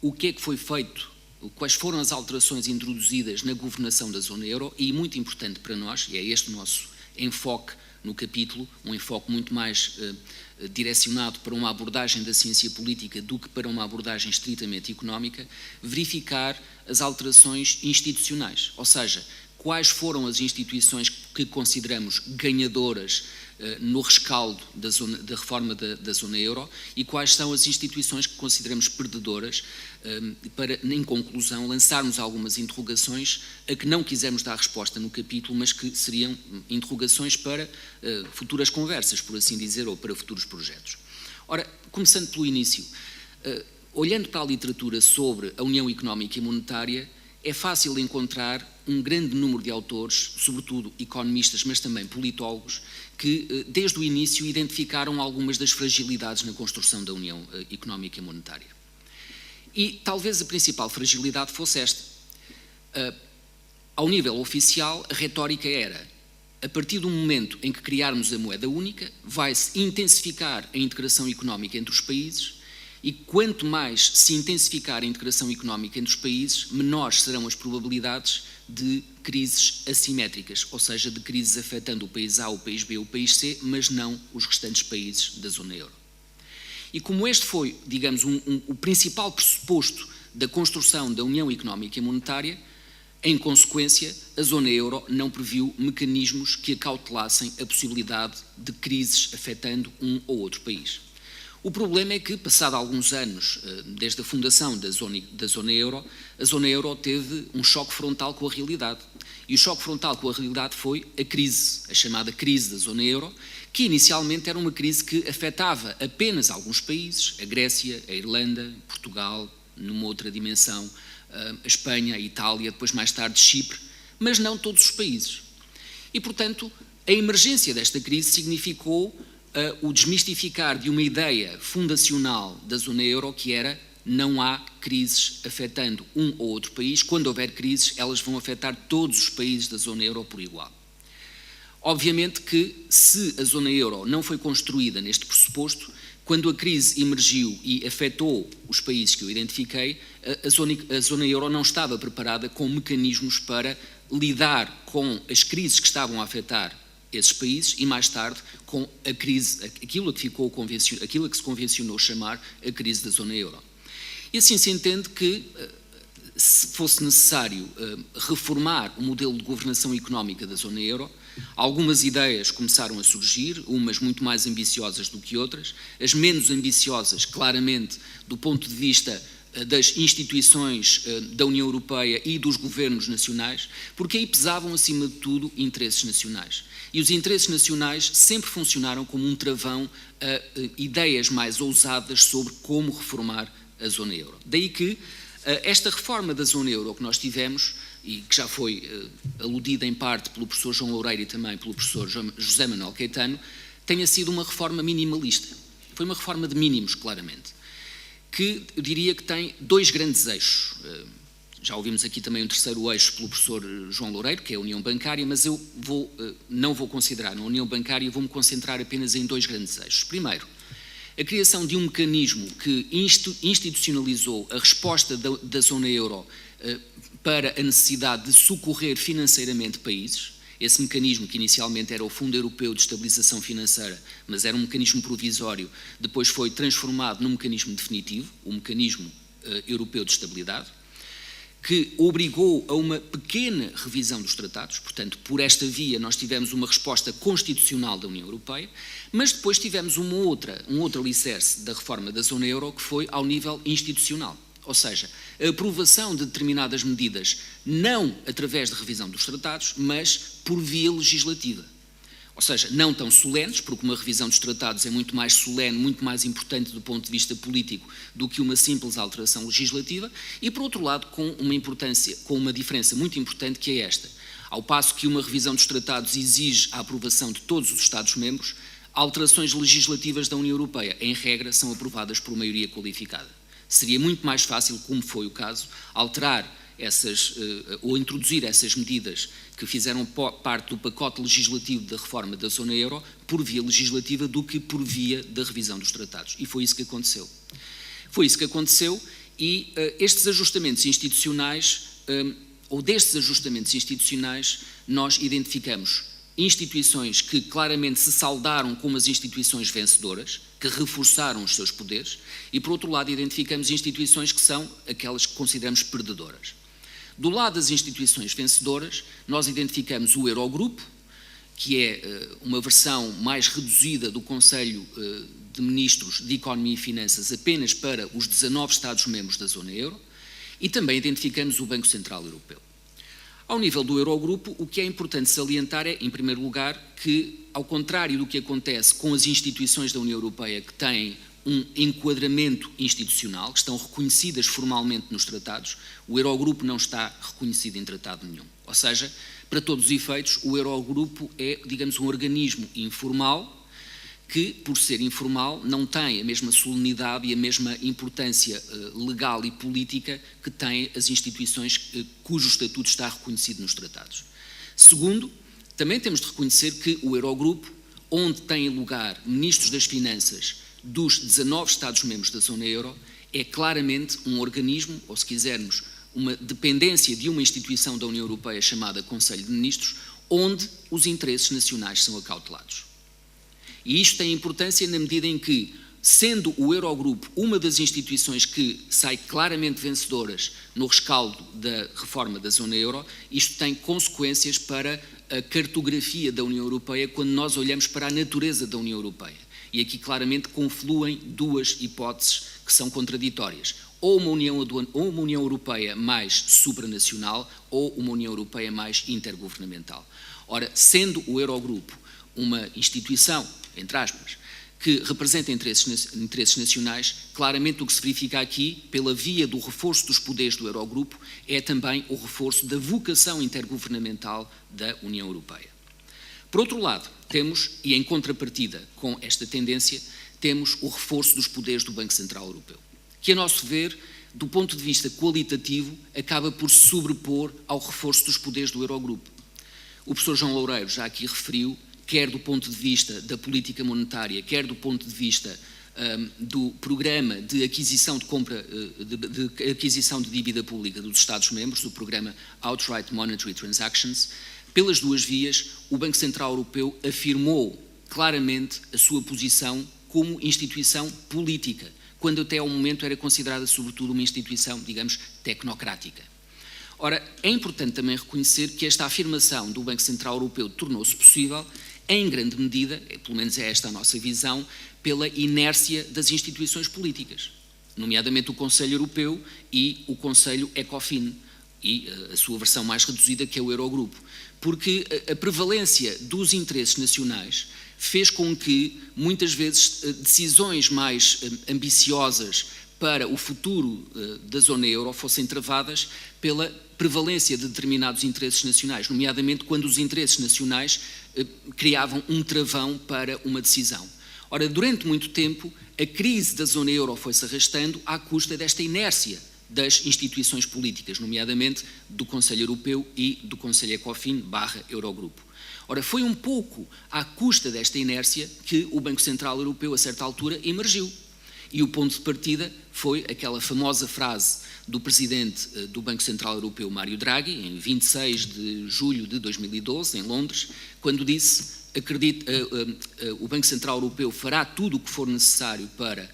[SPEAKER 2] o que é que foi feito, quais foram as alterações introduzidas na governação da zona euro e, muito importante para nós, e é este o nosso enfoque no capítulo, um enfoque muito mais direcionado para uma abordagem da ciência política do que para uma abordagem estritamente económica, verificar as alterações institucionais, ou seja, quais foram as instituições que consideramos ganhadoras no rescaldo da reforma da zona euro e quais são as instituições que consideramos perdedoras, para, em conclusão, lançarmos algumas interrogações a que não quisemos dar resposta no capítulo, mas que seriam interrogações para futuras conversas, por assim dizer, ou para futuros projetos. Ora, começando pelo início, olhando para a literatura sobre a União Económica e Monetária, é fácil encontrar um grande número de autores, sobretudo economistas, mas também politólogos, que desde o início identificaram algumas das fragilidades na construção da União Económica e Monetária. E talvez a principal fragilidade fosse esta. Ao nível oficial, a retórica era: a partir do momento em que criarmos a moeda única, vai-se intensificar a integração económica entre os países, e quanto mais se intensificar a integração económica entre os países, menores serão as probabilidades de crises assimétricas, ou seja, de crises afetando o país A, o país B, o país C, mas não os restantes países da zona euro. E como este foi, digamos, o principal pressuposto da construção da União Económica e Monetária, em consequência, a zona euro não previu mecanismos que acautelassem a possibilidade de crises afetando um ou outro país. O problema é que, passado alguns anos, desde a fundação da zona euro, a zona euro teve um choque frontal com a realidade. E o choque frontal com a realidade foi a crise, a chamada crise da zona euro, que inicialmente era uma crise que afetava apenas alguns países, a Grécia, a Irlanda, Portugal, numa outra dimensão, a Espanha, a Itália, depois mais tarde Chipre, mas não todos os países. E, portanto, a emergência desta crise significou o desmistificar de uma ideia fundacional da zona euro, que era: não há crises afetando um ou outro país. Quando houver crises, elas vão afetar todos os países da zona euro por igual. Obviamente que, se a zona euro não foi construída neste pressuposto, quando a crise emergiu e afetou os países que eu identifiquei, a zona euro não estava preparada com mecanismos para lidar com as crises que estavam a afetar esses países e, mais tarde, com a crise, aquilo que se convencionou chamar a crise da zona euro. E assim se entende que, se fosse necessário reformar o modelo de governação económica da zona euro, algumas ideias começaram a surgir, umas muito mais ambiciosas do que outras, as menos ambiciosas, claramente, do ponto de vista das instituições da União Europeia e dos governos nacionais, porque aí pesavam, acima de tudo, interesses nacionais. E os interesses nacionais sempre funcionaram como um travão a ideias mais ousadas sobre como reformar a zona euro. Daí que esta reforma da zona euro que nós tivemos, e que já foi aludida em parte pelo professor João Loureiro e também pelo professor José Manuel Caetano, tenha sido uma reforma minimalista. Foi uma reforma de mínimos, claramente, que eu diria que tem dois grandes eixos. Já ouvimos aqui também um terceiro eixo pelo professor João Loureiro, que é a União Bancária, mas eu não vou considerar a União Bancária, vou-me concentrar apenas em dois grandes eixos. Primeiro, a criação de um mecanismo que institucionalizou a resposta da zona euro para a necessidade de socorrer financeiramente países. Esse mecanismo, que inicialmente era o Fundo Europeu de Estabilização Financeira, mas era um mecanismo provisório, depois foi transformado num mecanismo definitivo, o Mecanismo Europeu de Estabilidade, que obrigou a uma pequena revisão dos tratados. Portanto, por esta via nós tivemos uma resposta constitucional da União Europeia, mas depois tivemos um outro alicerce da reforma da zona euro, que foi ao nível institucional. Ou seja, a aprovação de determinadas medidas não através de revisão dos tratados, mas por via legislativa. Ou seja, não tão solenes, porque uma revisão dos tratados é muito mais solene, muito mais importante do ponto de vista político do que uma simples alteração legislativa, e por outro lado com uma diferença muito importante, que é esta. Ao passo que uma revisão dos tratados exige a aprovação de todos os Estados-membros, alterações legislativas da União Europeia, em regra, são aprovadas por maioria qualificada. Seria muito mais fácil, como foi o caso, alterar ou introduzir essas medidas que fizeram parte do pacote legislativo da reforma da zona euro por via legislativa do que por via da revisão dos tratados. E foi isso que aconteceu. Foi isso que aconteceu e estes ajustamentos institucionais, ou destes ajustamentos institucionais, nós identificamos instituições que claramente se saldaram como as instituições vencedoras, que reforçaram os seus poderes, e por outro lado identificamos instituições que são aquelas que consideramos perdedoras. Do lado das instituições vencedoras, nós identificamos o Eurogrupo, que é uma versão mais reduzida do Conselho de Ministros de Economia e Finanças apenas para os 19 Estados-membros da zona euro, e também identificamos o Banco Central Europeu. Ao nível do Eurogrupo, o que é importante salientar é, em primeiro lugar, que, ao contrário do que acontece com as instituições da União Europeia que têm um enquadramento institucional, que estão reconhecidas formalmente nos tratados, o Eurogrupo não está reconhecido em tratado nenhum. Ou seja, para todos os efeitos, o Eurogrupo é, digamos, um organismo informal que, por ser informal, não tem a mesma solenidade e a mesma importância legal e política que têm as instituições cujo estatuto está reconhecido nos tratados. Segundo, também temos de reconhecer que o Eurogrupo, onde têm lugar ministros das Finanças dos 19 Estados-membros da zona euro, é claramente um organismo, ou se quisermos, uma dependência de uma instituição da União Europeia chamada Conselho de Ministros, onde os interesses nacionais são acautelados. E isto tem importância na medida em que, sendo o Eurogrupo uma das instituições que sai claramente vencedoras no rescaldo da reforma da zona euro, isto tem consequências para a cartografia da União Europeia quando nós olhamos para a natureza da União Europeia. E aqui claramente confluem duas hipóteses que são contraditórias. Ou uma União Europeia mais supranacional ou uma União Europeia mais intergovernamental. Ora, sendo o Eurogrupo uma instituição, entre aspas, que representa interesses nacionais, claramente o que se verifica aqui, pela via do reforço dos poderes do Eurogrupo, é também o reforço da vocação intergovernamental da União Europeia. Por outro lado, temos, e em contrapartida com esta tendência, temos o reforço dos poderes do Banco Central Europeu, que, a nosso ver, do ponto de vista qualitativo, acaba por se sobrepor ao reforço dos poderes do Eurogrupo. O professor João Loureiro já aqui referiu, quer do ponto de vista da política monetária, quer do ponto de vista do programa de aquisição de aquisição de dívida pública dos Estados-membros, do programa Outright Monetary Transactions, pelas duas vias, o Banco Central Europeu afirmou claramente a sua posição como instituição política, quando até ao momento era considerada sobretudo uma instituição, digamos, tecnocrática. Ora, é importante também reconhecer que esta afirmação do Banco Central Europeu tornou-se possível, em grande medida, pelo menos é esta a nossa visão, pela inércia das instituições políticas, nomeadamente o Conselho Europeu e o Conselho ECOFIN, e a sua versão mais reduzida, que é o Eurogrupo, porque a prevalência dos interesses nacionais fez com que, muitas vezes, decisões mais ambiciosas para o futuro da zona euro fossem travadas pela prevalência de determinados interesses nacionais, nomeadamente quando os interesses nacionais criavam um travão para uma decisão. Ora, durante muito tempo, a crise da zona euro foi-se arrastando à custa desta inércia das instituições políticas, nomeadamente do Conselho Europeu e do Conselho ECOFIN/Eurogrupo. Ora, foi um pouco à custa desta inércia que o Banco Central Europeu, a certa altura, emergiu. E o ponto de partida foi aquela famosa frase do presidente do Banco Central Europeu, Mário Draghi, em 26 de julho de 2012, em Londres, quando disse: o Banco Central Europeu fará tudo o que for necessário para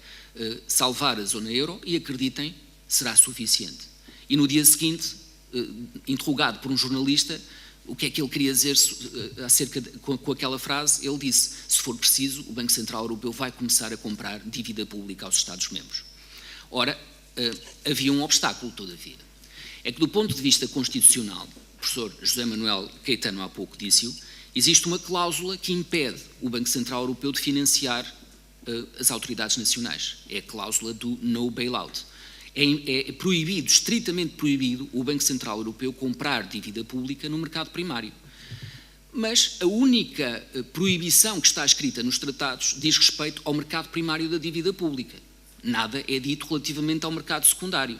[SPEAKER 2] salvar a zona euro e, acreditem, será suficiente. E no dia seguinte, interrogado por um jornalista, o que é que ele queria dizer com aquela frase, ele disse: se for preciso, o Banco Central Europeu vai começar a comprar dívida pública aos Estados-membros. Ora, havia um obstáculo, todavia. É que, do ponto de vista constitucional, o professor José Manuel Caetano há pouco disse-o, existe uma cláusula que impede o Banco Central Europeu de financiar as autoridades nacionais. É a cláusula do no bailout. É proibido, estritamente proibido, o Banco Central Europeu comprar dívida pública no mercado primário. Mas a única proibição que está escrita nos tratados diz respeito ao mercado primário da dívida pública. Nada é dito relativamente ao mercado secundário.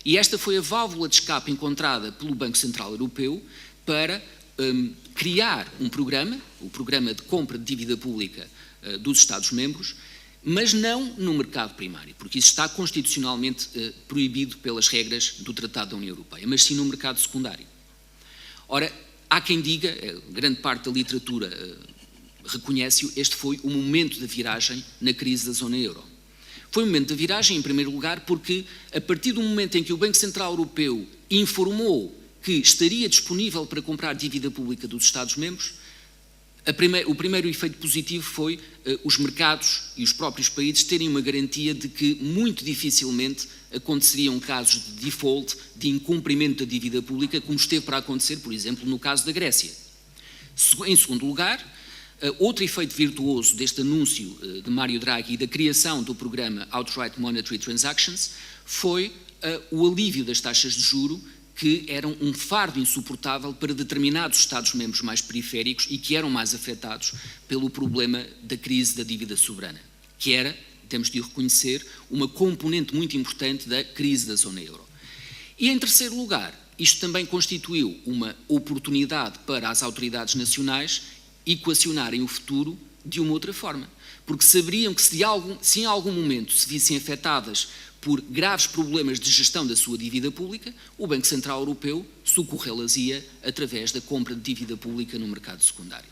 [SPEAKER 2] E esta foi a válvula de escape encontrada pelo Banco Central Europeu para criar um programa, o programa de compra de dívida pública dos Estados-membros, mas não no mercado primário, porque isso está constitucionalmente proibido pelas regras do Tratado da União Europeia, mas sim no mercado secundário. Ora, há quem diga, grande parte da literatura reconhece-o, este foi o momento da viragem na crise da zona euro. Foi o momento da viragem, em primeiro lugar, porque a partir do momento em que o Banco Central Europeu informou que estaria disponível para comprar dívida pública dos Estados-membros, o primeiro efeito positivo foi os mercados e os próprios países terem uma garantia de que muito dificilmente aconteceriam casos de default, de incumprimento da dívida pública, como esteve para acontecer, por exemplo, no caso da Grécia. Em segundo lugar, outro efeito virtuoso deste anúncio de Mário Draghi e da criação do programa Outright Monetary Transactions foi o alívio das taxas de juro, que eram um fardo insuportável para determinados Estados-membros mais periféricos e que eram mais afetados pelo problema da crise da dívida soberana, que era, temos de o reconhecer, uma componente muito importante da crise da zona euro. E, em terceiro lugar, isto também constituiu uma oportunidade para as autoridades nacionais equacionarem o futuro de uma outra forma, porque saberiam que se em algum momento se vissem afetadas por graves problemas de gestão da sua dívida pública, o Banco Central Europeu socorrê-las-ia através da compra de dívida pública no mercado secundário.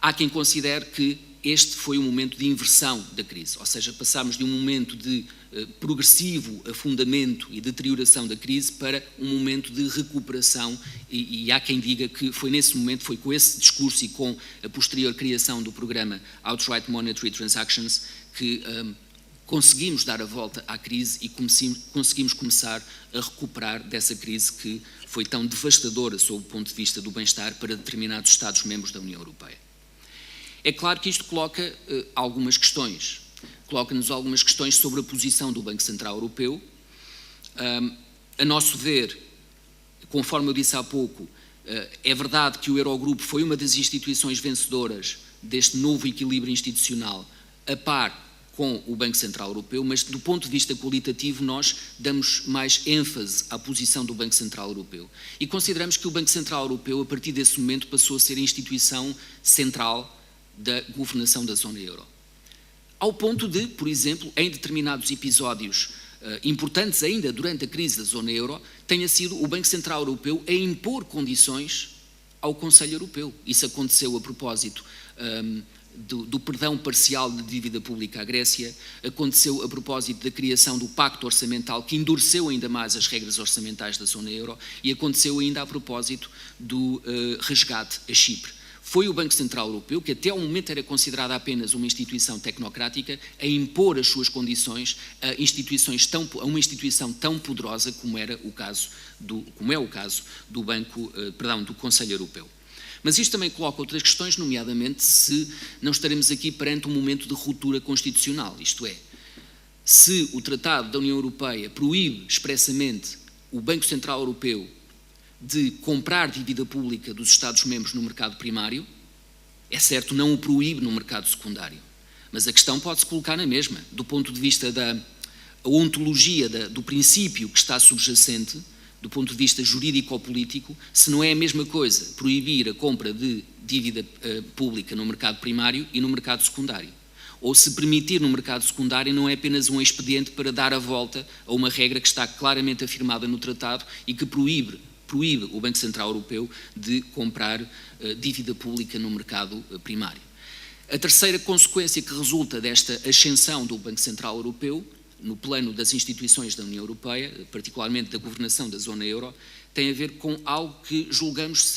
[SPEAKER 2] Há quem considere que este foi um momento de inversão da crise, ou seja, passámos de um momento de progressivo afundamento e deterioração da crise para um momento de recuperação e há quem diga que foi nesse momento, foi com esse discurso e com a posterior criação do programa Outright Monetary Transactions que conseguimos dar a volta à crise e conseguimos começar a recuperar dessa crise que foi tão devastadora sob o ponto de vista do bem-estar para determinados Estados-membros da União Europeia. É claro que isto coloca algumas questões. Coloca-nos algumas questões sobre a posição do Banco Central Europeu. A nosso ver, conforme eu disse há pouco, é verdade que o Eurogrupo foi uma das instituições vencedoras deste novo equilíbrio institucional, a par com o Banco Central Europeu, mas do ponto de vista qualitativo nós damos mais ênfase à posição do Banco Central Europeu. E consideramos que o Banco Central Europeu, a partir desse momento, passou a ser a instituição central da governação da zona euro. Ao ponto de, por exemplo, em determinados episódios importantes ainda durante a crise da zona euro, tenha sido o Banco Central Europeu a impor condições ao Conselho Europeu. Isso aconteceu a propósito do perdão parcial de dívida pública à Grécia, aconteceu a propósito da criação do Pacto Orçamental, que endureceu ainda mais as regras orçamentais da zona euro, e aconteceu ainda a propósito do resgate a Chipre. Foi o Banco Central Europeu, que até ao momento era considerada apenas uma instituição tecnocrática, a impor as suas condições a uma instituição tão poderosa como é o caso do Conselho Europeu. Mas isto também coloca outras questões, nomeadamente se não estaremos aqui perante um momento de ruptura constitucional, isto é, se o Tratado da União Europeia proíbe expressamente o Banco Central Europeu de comprar dívida pública dos Estados-membros no mercado primário, é certo, não o proíbe no mercado secundário, mas a questão pode-se colocar na mesma, do ponto de vista da ontologia do princípio que está subjacente, do ponto de vista jurídico-político, se não é a mesma coisa proibir a compra de dívida pública no mercado primário e no mercado secundário. Ou se permitir no mercado secundário não é apenas um expediente para dar a volta a uma regra que está claramente afirmada no tratado e que proíbe o Banco Central Europeu de comprar dívida pública no mercado primário. A terceira consequência que resulta desta ascensão do Banco Central Europeu, no plano das instituições da União Europeia, particularmente da governação da zona euro, tem a ver com algo que julgamos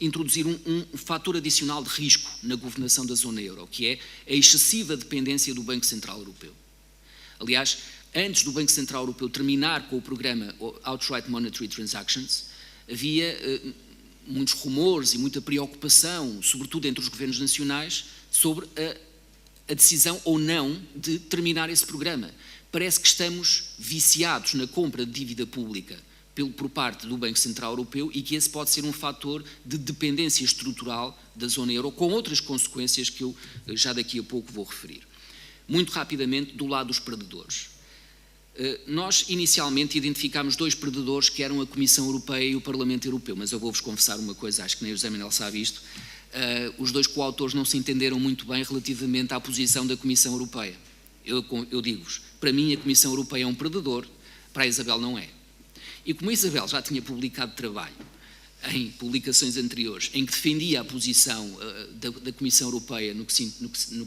[SPEAKER 2] introduzir um fator adicional de risco na governação da zona euro, que é a excessiva dependência do Banco Central Europeu. Aliás, antes do Banco Central Europeu terminar com o programa Outright Monetary Transactions, havia muitos rumores e muita preocupação, sobretudo entre os governos nacionais, sobre a decisão ou não de terminar esse programa. Parece que estamos viciados na compra de dívida pública por parte do Banco Central Europeu e que esse pode ser um fator de dependência estrutural da zona euro, com outras consequências que eu já daqui a pouco vou referir. Muito rapidamente, do lado dos perdedores. Nós, inicialmente, identificámos dois perdedores que eram a Comissão Europeia e o Parlamento Europeu, mas eu vou-vos confessar uma coisa, acho que nem o José Manuel sabe isto, os dois coautores não se entenderam muito bem relativamente à posição da Comissão Europeia. Eu digo-vos, para mim a Comissão Europeia é um perdedor, para a Isabel não é. E como a Isabel já tinha publicado trabalho em publicações anteriores, em que defendia a posição da Comissão Europeia no que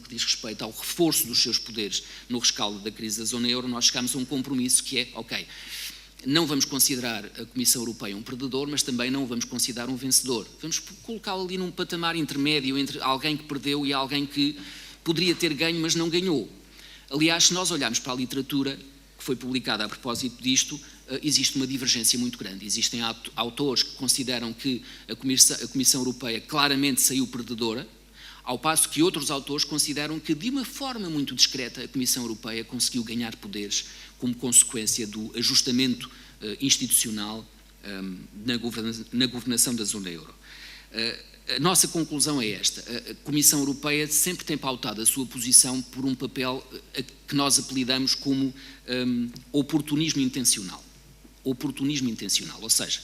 [SPEAKER 2] diz respeito ao reforço dos seus poderes no rescaldo da crise da zona euro, nós chegámos a um compromisso que é, ok, não vamos considerar a Comissão Europeia um perdedor, mas também não vamos considerar um vencedor. Vamos colocá-lo ali num patamar intermédio entre alguém que perdeu e alguém que poderia ter ganho, mas não ganhou. Aliás, se nós olharmos para a literatura que foi publicada a propósito disto, existe uma divergência muito grande. Existem autores que consideram que a Comissão Europeia claramente saiu perdedora, ao passo que outros autores consideram que, de uma forma muito discreta, a Comissão Europeia conseguiu ganhar poderes como consequência do ajustamento institucional na governação da zona euro. A nossa conclusão é esta: a Comissão Europeia sempre tem pautado a sua posição por um papel que nós apelidamos como oportunismo intencional. Oportunismo intencional, ou seja,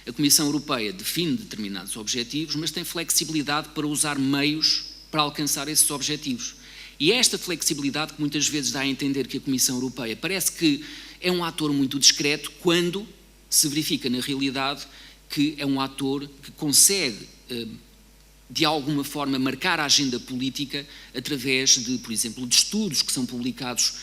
[SPEAKER 2] a Comissão Europeia define determinados objetivos, mas tem flexibilidade para usar meios para alcançar esses objetivos. E é esta flexibilidade que muitas vezes dá a entender que a Comissão Europeia parece que é um ator muito discreto, quando se verifica na realidade que é um ator que consegue, de alguma forma, marcar a agenda política através de, por exemplo, de estudos que são publicados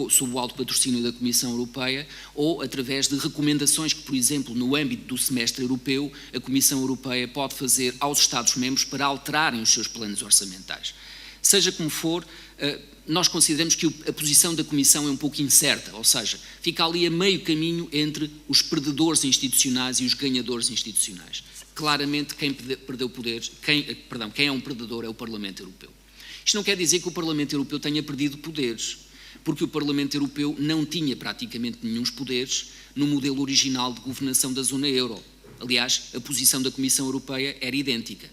[SPEAKER 2] sob o alto patrocínio da Comissão Europeia, ou através de recomendações que, por exemplo, no âmbito do semestre europeu, a Comissão Europeia pode fazer aos Estados-membros para alterarem os seus planos orçamentais. Seja como for, nós consideramos que a posição da Comissão é um pouco incerta, ou seja, fica ali a meio caminho entre os perdedores institucionais e os ganhadores institucionais. Claramente, quem é um perdedor é o Parlamento Europeu. Isto não quer dizer que o Parlamento Europeu tenha perdido poderes, porque o Parlamento Europeu não tinha praticamente nenhum poderes no modelo original de governação da zona euro. Aliás, a posição da Comissão Europeia era idêntica,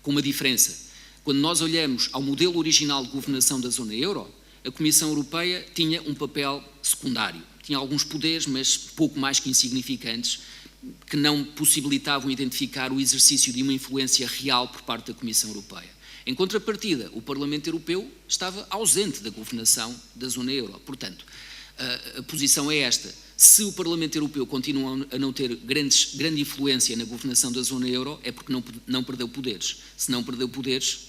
[SPEAKER 2] com uma diferença. Quando nós olhamos ao modelo original de governação da zona euro, a Comissão Europeia tinha um papel secundário. Tinha alguns poderes, mas pouco mais que insignificantes, que não possibilitavam identificar o exercício de uma influência real por parte da Comissão Europeia. Em contrapartida, o Parlamento Europeu estava ausente da governação da zona euro. Portanto, a posição é esta. Se o Parlamento Europeu continua a não ter grande influência na governação da zona euro, é porque não perdeu poderes. Se não perdeu poderes,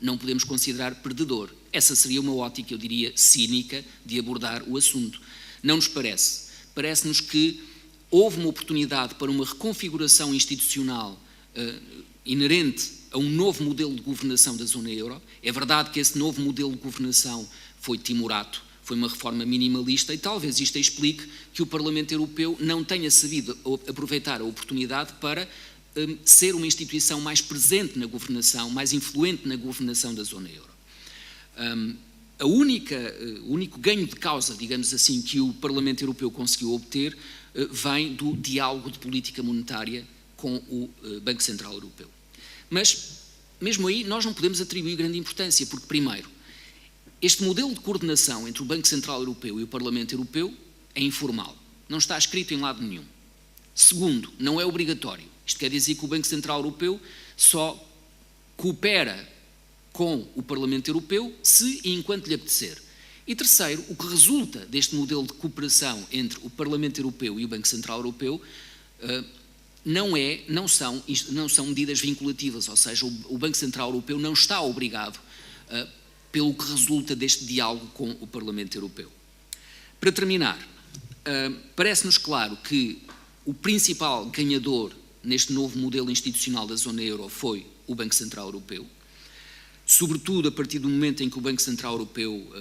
[SPEAKER 2] não podemos considerar perdedor. Essa seria uma ótica, eu diria, cínica de abordar o assunto. Não nos parece. Parece-nos que houve uma oportunidade para uma reconfiguração institucional inerente a um novo modelo de governação da zona euro. É verdade que esse novo modelo de governação foi timorato, foi uma reforma minimalista, e talvez isto explique que o Parlamento Europeu não tenha sabido aproveitar a oportunidade para ser uma instituição mais presente na governação, mais influente na governação da zona euro. O único ganho de causa, digamos assim, que o Parlamento Europeu conseguiu obter vem do diálogo de política monetária com o Banco Central Europeu. Mas, mesmo aí, nós não podemos atribuir grande importância, porque, primeiro, este modelo de coordenação entre o Banco Central Europeu e o Parlamento Europeu é informal, não está escrito em lado nenhum. Segundo, não é obrigatório. Isto quer dizer que o Banco Central Europeu só coopera com o Parlamento Europeu se e enquanto lhe apetecer. E terceiro, o que resulta deste modelo de cooperação entre o Parlamento Europeu e o Banco Central Europeu não são medidas vinculativas, ou seja, o Banco Central Europeu não está obrigado pelo que resulta deste diálogo com o Parlamento Europeu. Para terminar, parece-nos claro que o principal ganhador neste novo modelo institucional da zona euro foi o Banco Central Europeu, sobretudo a partir do momento em que o Banco Central Europeu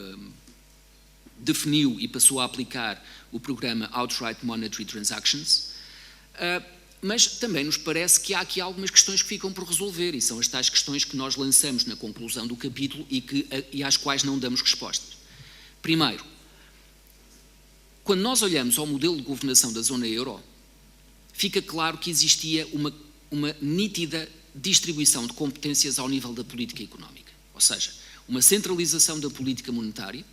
[SPEAKER 2] definiu e passou a aplicar o programa Outright Monetary Transactions, mas também nos parece que há aqui algumas questões que ficam por resolver, e são as tais questões que nós lançamos na conclusão do capítulo e às quais não damos respostas. Primeiro, quando nós olhamos ao modelo de governação da zona euro, fica claro que existia uma nítida distribuição de competências ao nível da política económica, ou seja, uma centralização da política monetária,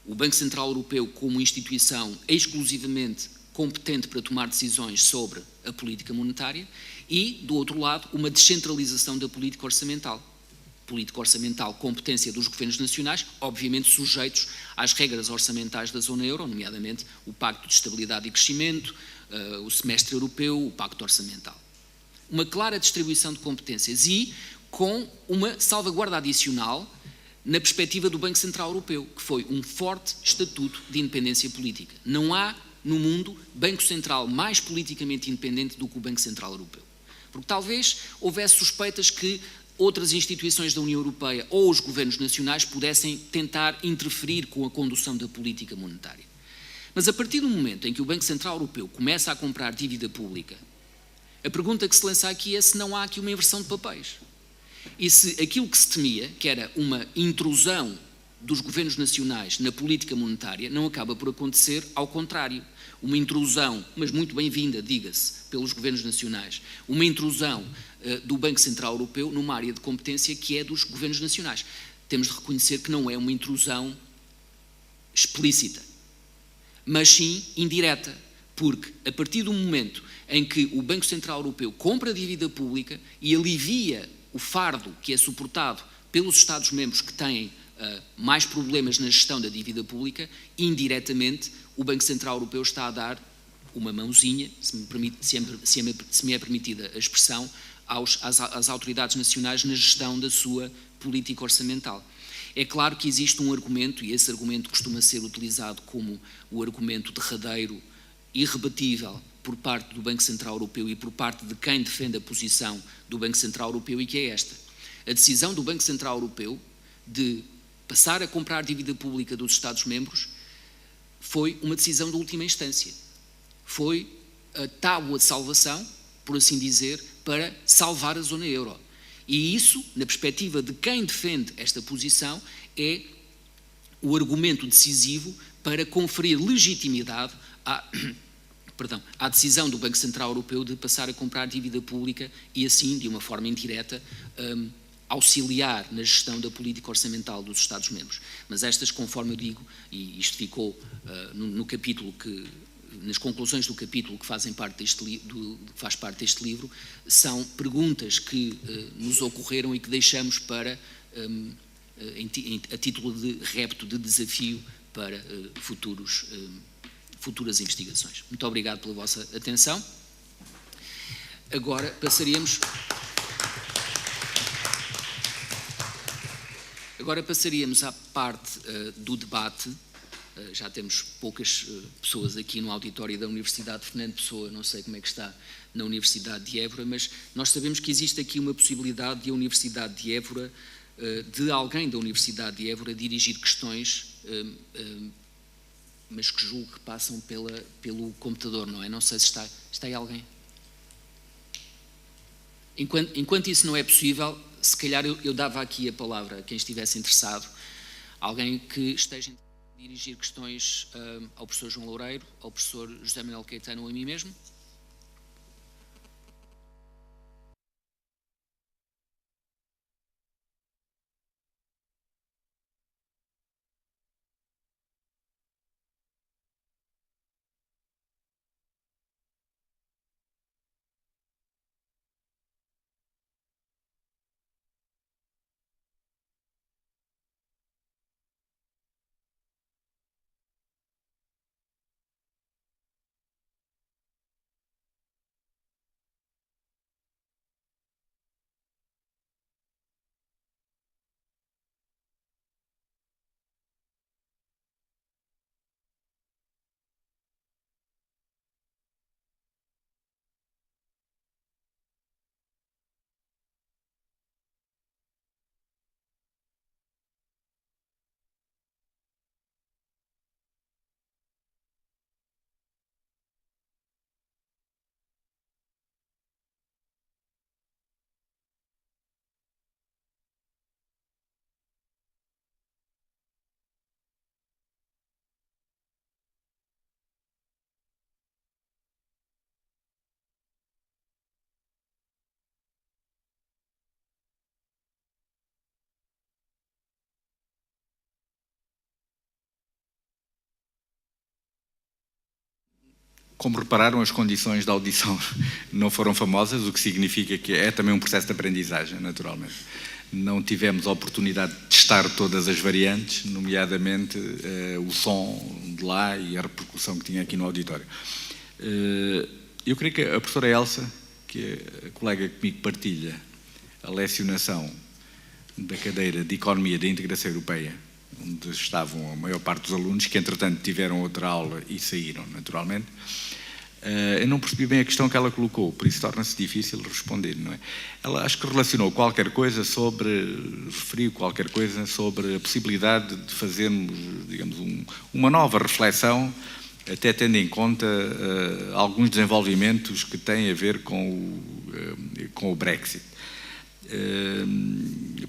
[SPEAKER 2] o Banco Central Europeu como instituição exclusivamente competente para tomar decisões sobre a política monetária e, do outro lado, uma descentralização da política orçamental. Política orçamental, competência dos governos nacionais, obviamente sujeitos às regras orçamentais da zona euro, nomeadamente o Pacto de Estabilidade e Crescimento, o Semestre Europeu, o Pacto Orçamental. Uma clara distribuição de competências e com uma salvaguarda adicional na perspectiva do Banco Central Europeu, que foi um forte estatuto de independência política. Não há no mundo Banco Central mais politicamente independente do que o Banco Central Europeu. Porque talvez houvesse suspeitas que outras instituições da União Europeia ou os governos nacionais pudessem tentar interferir com a condução da política monetária. Mas a partir do momento em que o Banco Central Europeu começa a comprar dívida pública, a pergunta que se lança aqui é se não há aqui uma inversão de papéis. E se aquilo que se temia, que era uma intrusão dos governos nacionais na política monetária, não acaba por acontecer, ao contrário. Uma intrusão, mas muito bem-vinda, diga-se, pelos governos nacionais, uma intrusão do Banco Central Europeu numa área de competência que é dos governos nacionais. Temos de reconhecer que não é uma intrusão explícita, mas sim indireta, porque a partir do momento em que o Banco Central Europeu compra dívida pública e alivia o fardo que é suportado pelos Estados-membros que têm mais problemas na gestão da dívida pública, indiretamente o Banco Central Europeu está a dar uma mãozinha, se me é permitida a expressão, às autoridades nacionais na gestão da sua política orçamental. É claro que existe um argumento, e esse argumento costuma ser utilizado como o argumento derradeiro, irrebatível, por parte do Banco Central Europeu e por parte de quem defende a posição do Banco Central Europeu, e que é esta: a decisão do Banco Central Europeu de passar a comprar dívida pública dos Estados-membros foi uma decisão de última instância. Foi a tábua de salvação, por assim dizer, para salvar a zona euro. E isso, na perspectiva de quem defende esta posição, é o argumento decisivo para conferir legitimidade à decisão do Banco Central Europeu de passar a comprar dívida pública e assim, de uma forma indireta, auxiliar na gestão da política orçamental dos Estados-membros. Mas estas, conforme eu digo, e isto ficou no capítulo nas conclusões do capítulo que faz parte deste livro, são perguntas que nos ocorreram e que deixamos para, a título de repto, de desafio para futuras investigações. Muito obrigado pela vossa atenção. Agora passaríamos à parte do debate. Já temos poucas pessoas aqui no auditório da Universidade Fernando Pessoa, não sei como é que está na Universidade de Évora, mas nós sabemos que existe aqui uma possibilidade de a Universidade de Évora, de alguém da Universidade de Évora dirigir questões, mas que julgo que passam pelo computador, não é? Não sei se está aí alguém. Enquanto isso não é possível, se calhar eu dava aqui a palavra a quem estivesse interessado, alguém que esteja dirigir questões ao professor João Loureiro, ao professor José Manuel Caetano ou a mim mesmo.
[SPEAKER 4] Como repararam, as condições da audição não foram famosas, o que significa que é também um processo de aprendizagem, naturalmente. Não tivemos a oportunidade de testar todas as variantes, nomeadamente o som de lá e a repercussão que tinha aqui no auditório. Eu creio que a professora Elsa, que é a colega que comigo partilha a lecionação da cadeira de Economia da Integração Europeia, onde estavam a maior parte dos alunos, que entretanto tiveram outra aula e saíram, naturalmente. Eu não percebi bem a questão que ela colocou, por isso torna-se difícil responder, não é? Ela acho que relacionou qualquer coisa referiu qualquer coisa sobre a possibilidade de fazermos, digamos, uma nova reflexão, até tendo em conta alguns desenvolvimentos que têm a ver com o Brexit.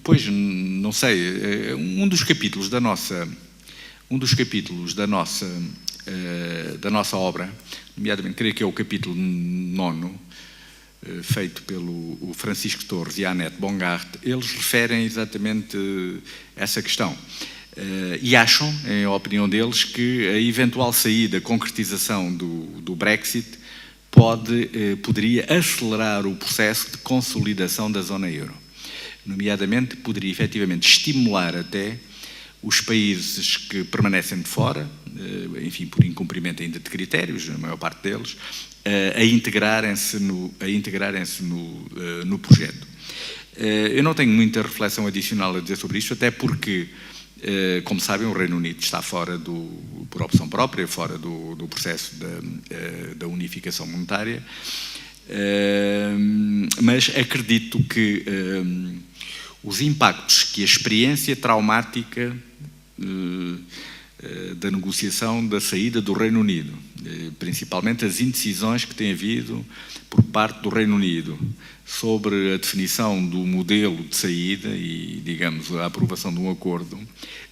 [SPEAKER 4] Pois, não sei, um dos capítulos da nossa obra, nomeadamente, creio que é o capítulo 9, feito pelo Francisco Torres e a Annette Bongard, eles referem exatamente essa questão. E acham, em opinião deles, que a eventual saída, concretização do Brexit poderia acelerar o processo de consolidação da zona euro. Nomeadamente, poderia efetivamente estimular até os países que permanecem de fora, enfim, por incumprimento ainda de critérios, a maior parte deles, a integrarem-se no projeto. Eu não tenho muita reflexão adicional a dizer sobre isto, até porque, como sabem, o Reino Unido está fora, por opção própria, fora do processo da unificação monetária, mas acredito que os impactos que a experiência traumática da negociação da saída do Reino Unido, principalmente as indecisões que tem havido por parte do Reino Unido sobre a definição do modelo de saída e, digamos, a aprovação de um acordo,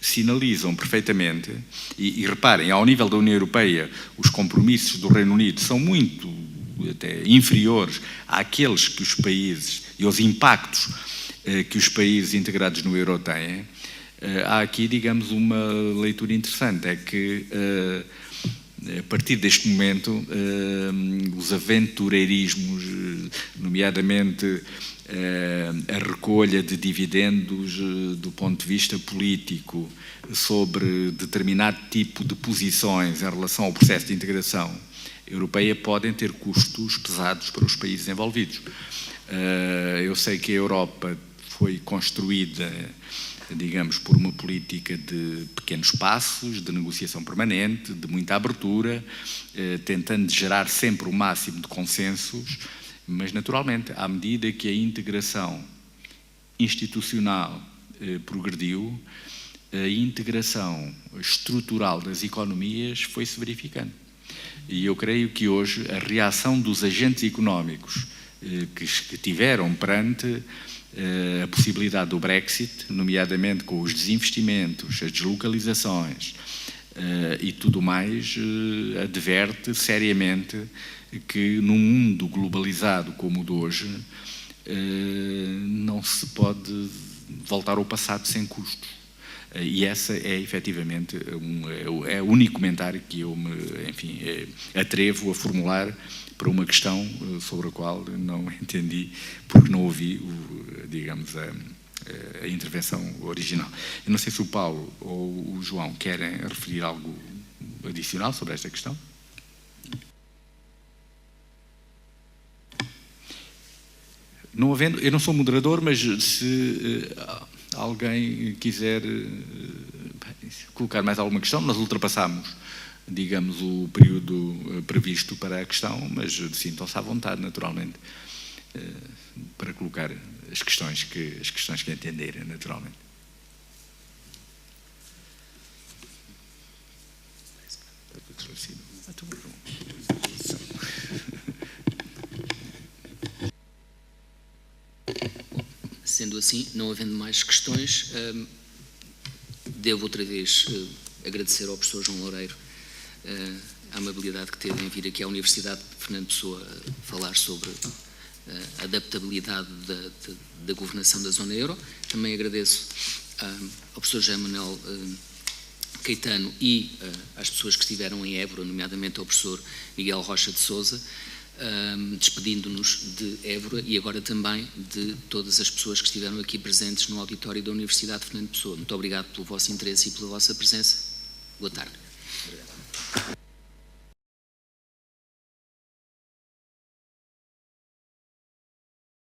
[SPEAKER 4] sinalizam perfeitamente, e reparem, ao nível da União Europeia, os compromissos do Reino Unido são muito até inferiores àqueles que os países e aos impactos que os países integrados no euro têm. Há aqui, digamos, uma leitura interessante, é que a partir deste momento os aventureirismos, nomeadamente a recolha de dividendos do ponto de vista político sobre determinado tipo de posições em relação ao processo de integração europeia, podem ter custos pesados para os países envolvidos. Eu sei que a Europa foi construída, digamos, por uma política de pequenos passos, de negociação permanente, de muita abertura, tentando gerar sempre o máximo de consensos, mas, naturalmente, à medida que a integração institucional progrediu, a integração estrutural das economias foi-se verificando. E eu creio que hoje a reação dos agentes económicos que tiveram perante a possibilidade do Brexit, nomeadamente com os desinvestimentos, as deslocalizações e tudo mais, adverte seriamente que num mundo globalizado como o de hoje não se pode voltar ao passado sem custos. E essa é efetivamente o único comentário que eu me, enfim, atrevo a formular para uma questão sobre a qual não entendi, porque não ouvi, digamos, a intervenção original. Eu não sei se o Paulo ou o João querem referir algo adicional sobre esta questão. Não havendo, eu não sou moderador, mas se alguém quiser colocar mais alguma questão, nós ultrapassamos, digamos, o período previsto para a questão, mas sintam-se à vontade, naturalmente, para colocar as questões que entenderem, naturalmente.
[SPEAKER 2] Sendo assim, não havendo mais questões, devo outra vez agradecer ao professor João Loureiro a amabilidade que teve em vir aqui à Universidade de Fernando Pessoa falar sobre a adaptabilidade da governação da zona euro. Também agradeço ao professor José Manuel Caetano e às pessoas que estiveram em Évora, nomeadamente ao professor Miguel Rocha de Sousa, despedindo-nos de Évora e agora também de todas as pessoas que estiveram aqui presentes no auditório da Universidade de Fernando Pessoa. Muito obrigado pelo vosso interesse e pela vossa presença. Boa tarde.